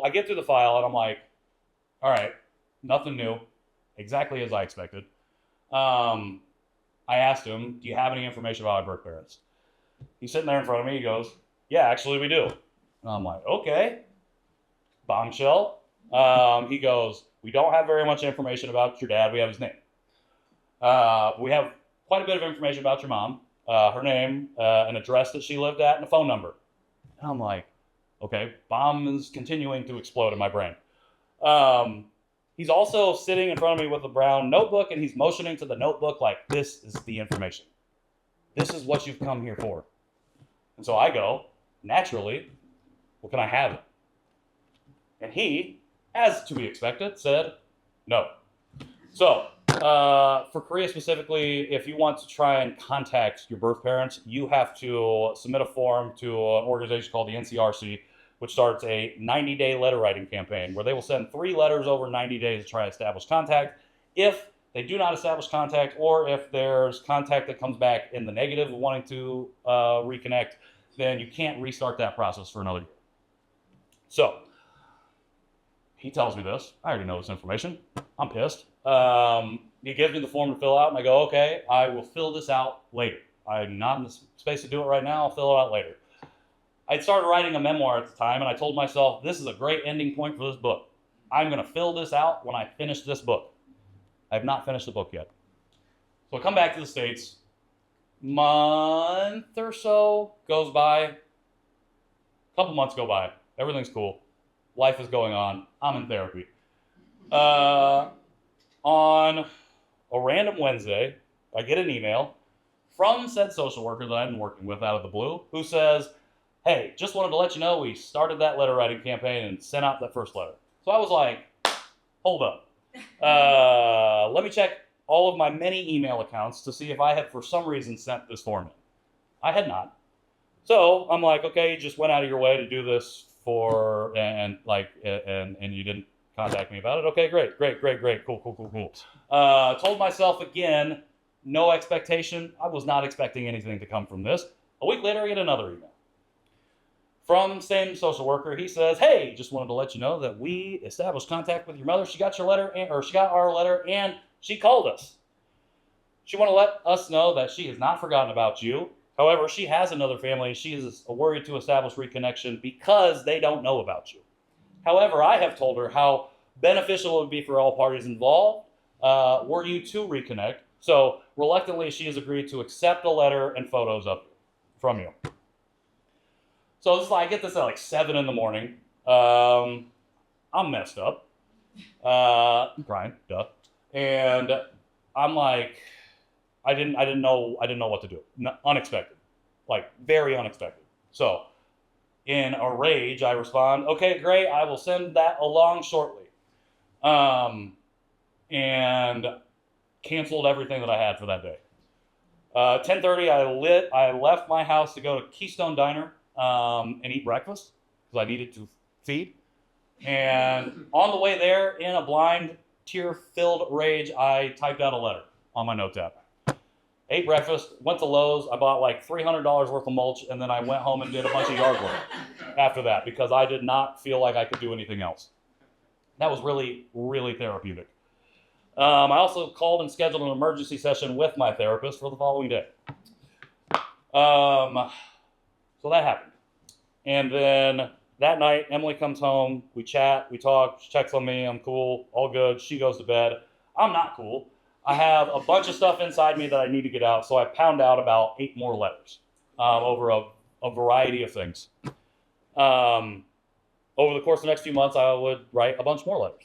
I get through the file, and I'm like, all right, nothing new, exactly as I expected. I asked him, do you have any information about my birth parents? He's sitting there in front of me, he goes, yeah, actually we do. And I'm like, okay, bombshell. He goes, we don't have very much information about your dad. We have his name. We have quite a bit of information about your mom, her name, an address that she lived at, and a phone number. And I'm like, okay, bomb is continuing to explode in my brain. He's also sitting in front of me with a brown notebook, and he's motioning to the notebook like, this is the information. This is what you've come here for. And so I go, naturally, well, can I have it? And he, as to be expected, said no. So, for Korea specifically, if you want to try and contact your birth parents, you have to submit a form to an organization called the NCRC, which starts a 90-day letter writing campaign where they will send 3 letters over 90 days to try to establish contact. If they do not establish contact, or if there's contact that comes back in the negative of wanting to reconnect, then you can't restart that process for another year. So, he tells me this. I already know this information. I'm pissed. He gives me the form to fill out, and I go, okay, I will fill this out later. I'm not in the space to do it right now. I'll fill it out later. I'd started writing a memoir at the time, and I told myself, this is a great ending point for this book. I'm going to fill this out when I finish this book. I have not finished the book yet. So I come back to the States. Month or so goes by. A couple months go by. Everything's cool. Life is going on. I'm in therapy. On a random Wednesday, I get an email from said social worker that I've been working with out of the blue, who says, hey, just wanted to let you know we started that letter writing campaign and sent out that first letter. So I was like, hold up. Let me check all of my many email accounts to see if I had for some reason sent this form in. I had not. So I'm like, okay, you just went out of your way to do this and you didn't contact me about it. Okay, great, cool. Told myself again, no expectation. I was not expecting anything to come from this. A week later, I get another email from same social worker. He says, hey, just wanted to let you know that we established contact with your mother. She got your letter, she got our letter, and she called us. She wanted to let us know that she has not forgotten about you. However, she has another family. She is worried to establish reconnection because they don't know about you. However, I have told her how beneficial it would be for all parties involved were you to reconnect. So reluctantly, she has agreed to accept a letter and photos from you. So this is like, I get this at like 7 in the morning. I'm messed up. I'm crying, duh. And I'm like, I didn't know what to do. Unexpected, like very unexpected. So in a rage, I respond, okay, great, I will send that along shortly. And canceled everything that I had for that day. 10:30, I left my house to go to Keystone Diner and eat breakfast because I needed to feed. And on the way there, in a blind tear-filled rage, I typed out a letter on my note app. Ate breakfast, went to Lowe's, I bought like $300 worth of mulch, and then I went home and did a bunch of yard work after that because I did not feel like I could do anything else. That was really, really therapeutic. I also called and scheduled an emergency session with my therapist for the following day. So that happened. And then that night, Emily comes home, we chat, we talk, she checks on me, I'm cool, all good, she goes to bed. I'm not cool. I have a bunch of stuff inside me that I need to get out, so I pound out about 8 more letters over a variety of things. Over the course of the next few months, I would write a bunch more letters.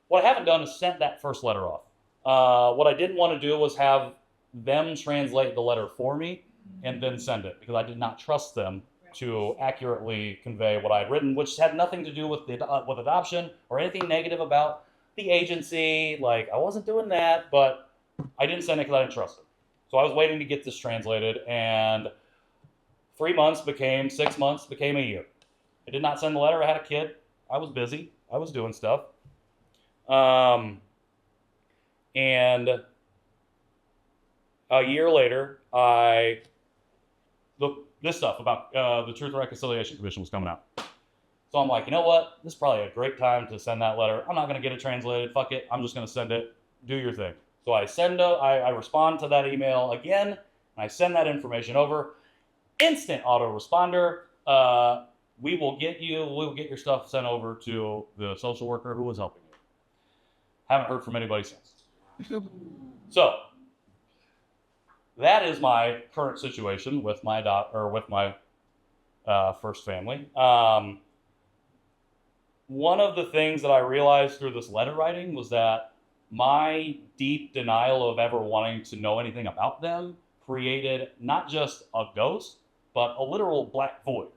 What I haven't done is sent that first letter off. What I didn't want to do was have them translate the letter for me and then send it, because I did not trust them to accurately convey what I had written, which had nothing to do with with adoption or anything negative about the agency. Like, I wasn't doing that, but I didn't send it because I didn't trust it. So I was waiting to get this translated, and 3 months became 6 months, became a year. I did not send the letter. I had a kid. I was busy. I was doing stuff. And a year later, this stuff about the Truth and Reconciliation Commission was coming out. So I'm like, you know what? This is probably a great time to send that letter. I'm not going to get it translated. Fuck it. I'm just going to send it. Do your thing. So I respond to that email again, and I send that information over. Instant autoresponder. We'll get your stuff sent over to the social worker who was helping you. Haven't heard from anybody since. So that is my current situation with my first family. One of the things that I realized through this letter writing was that my deep denial of ever wanting to know anything about them created not just a ghost, but a literal black void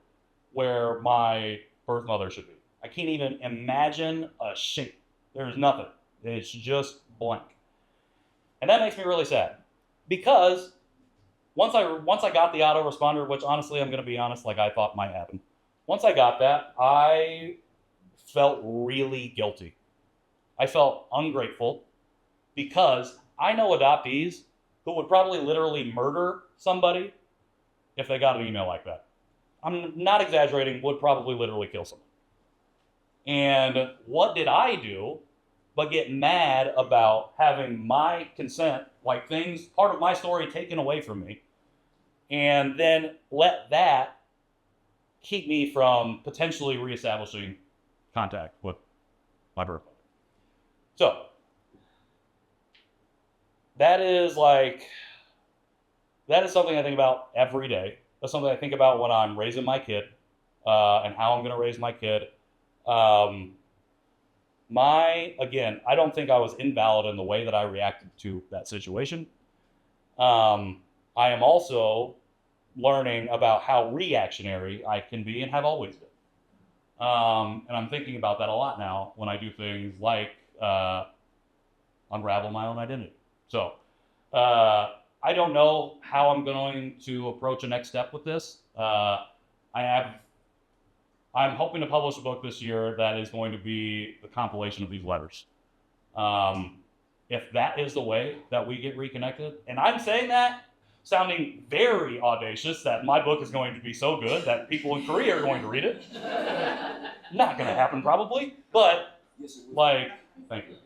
where my birth mother should be. I can't even imagine a shape. There's nothing. It's just blank. And that makes me really sad, because once I got the autoresponder, which honestly, I'm going to be honest, like I thought might happen. Once I got that, I felt really guilty. I felt ungrateful, because I know adoptees who would probably literally murder somebody if they got an email like that. I'm not exaggerating, would probably literally kill someone. And what did I do but get mad about having my consent, like things, part of my story taken away from me, and then let that keep me from potentially reestablishing contact with my birth mother. So that is something I think about every day. That's something I think about when I'm raising my kid, and how I'm going to raise my kid. Again, I don't think I was invalid in the way that I reacted to that situation. I am also learning about how reactionary I can be and have always been. And I'm thinking about that a lot now when I do things like unravel my own identity. So I don't know how I'm going to approach a next step with this. I'm hoping to publish a book this year that is going to be the compilation of these letters. If that is the way that we get reconnected, and I'm saying that sounding very audacious, that my book is going to be so good that people in Korea are going to read it. Not going to happen probably, but like, thank you.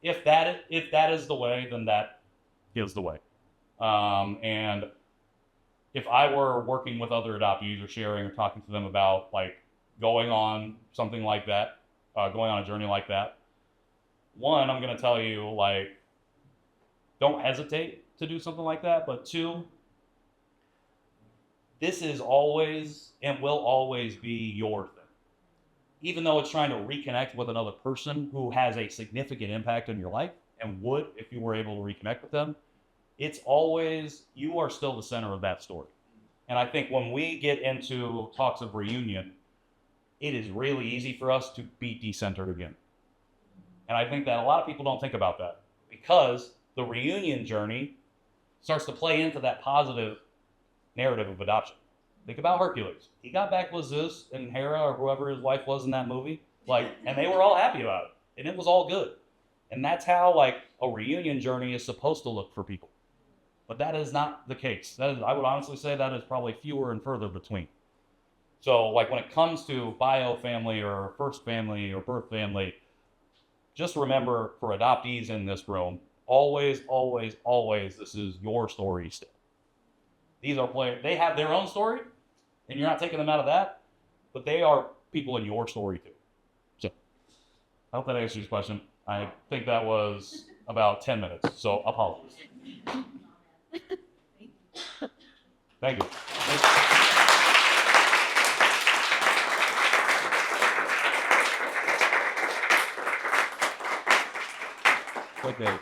If that is the way, then that is the way. And if I were working with other adoptees or sharing or talking to them about like going on something like that, going on a journey like that, one, I'm going to tell you, like, don't hesitate to do something like that. But two, this is always and will always be your thing. Even though it's trying to reconnect with another person who has a significant impact on your life and would if you were able to reconnect with them, it's always, you are still the center of that story. And I think when we get into talks of reunion, it is really easy for us to be decentered again. And I think that a lot of people don't think about that, because the reunion journey starts to play into that positive narrative of adoption. Think about Hercules. He got back with Zeus and Hera or whoever his wife was in that movie. And they were all happy about it, and it was all good. And that's how like a reunion journey is supposed to look for people. But that is not the case. That is, I would honestly say that is probably fewer and further between. So like when it comes to bio family or first family or birth family, just remember for adoptees in this room, always, always, always, this is your story still. These are players, they have their own story, and you're not taking them out of that, but they are people in your story too. So I hope that answers your question. I think that was about 10 minutes, so apologies. Thank you. Okay.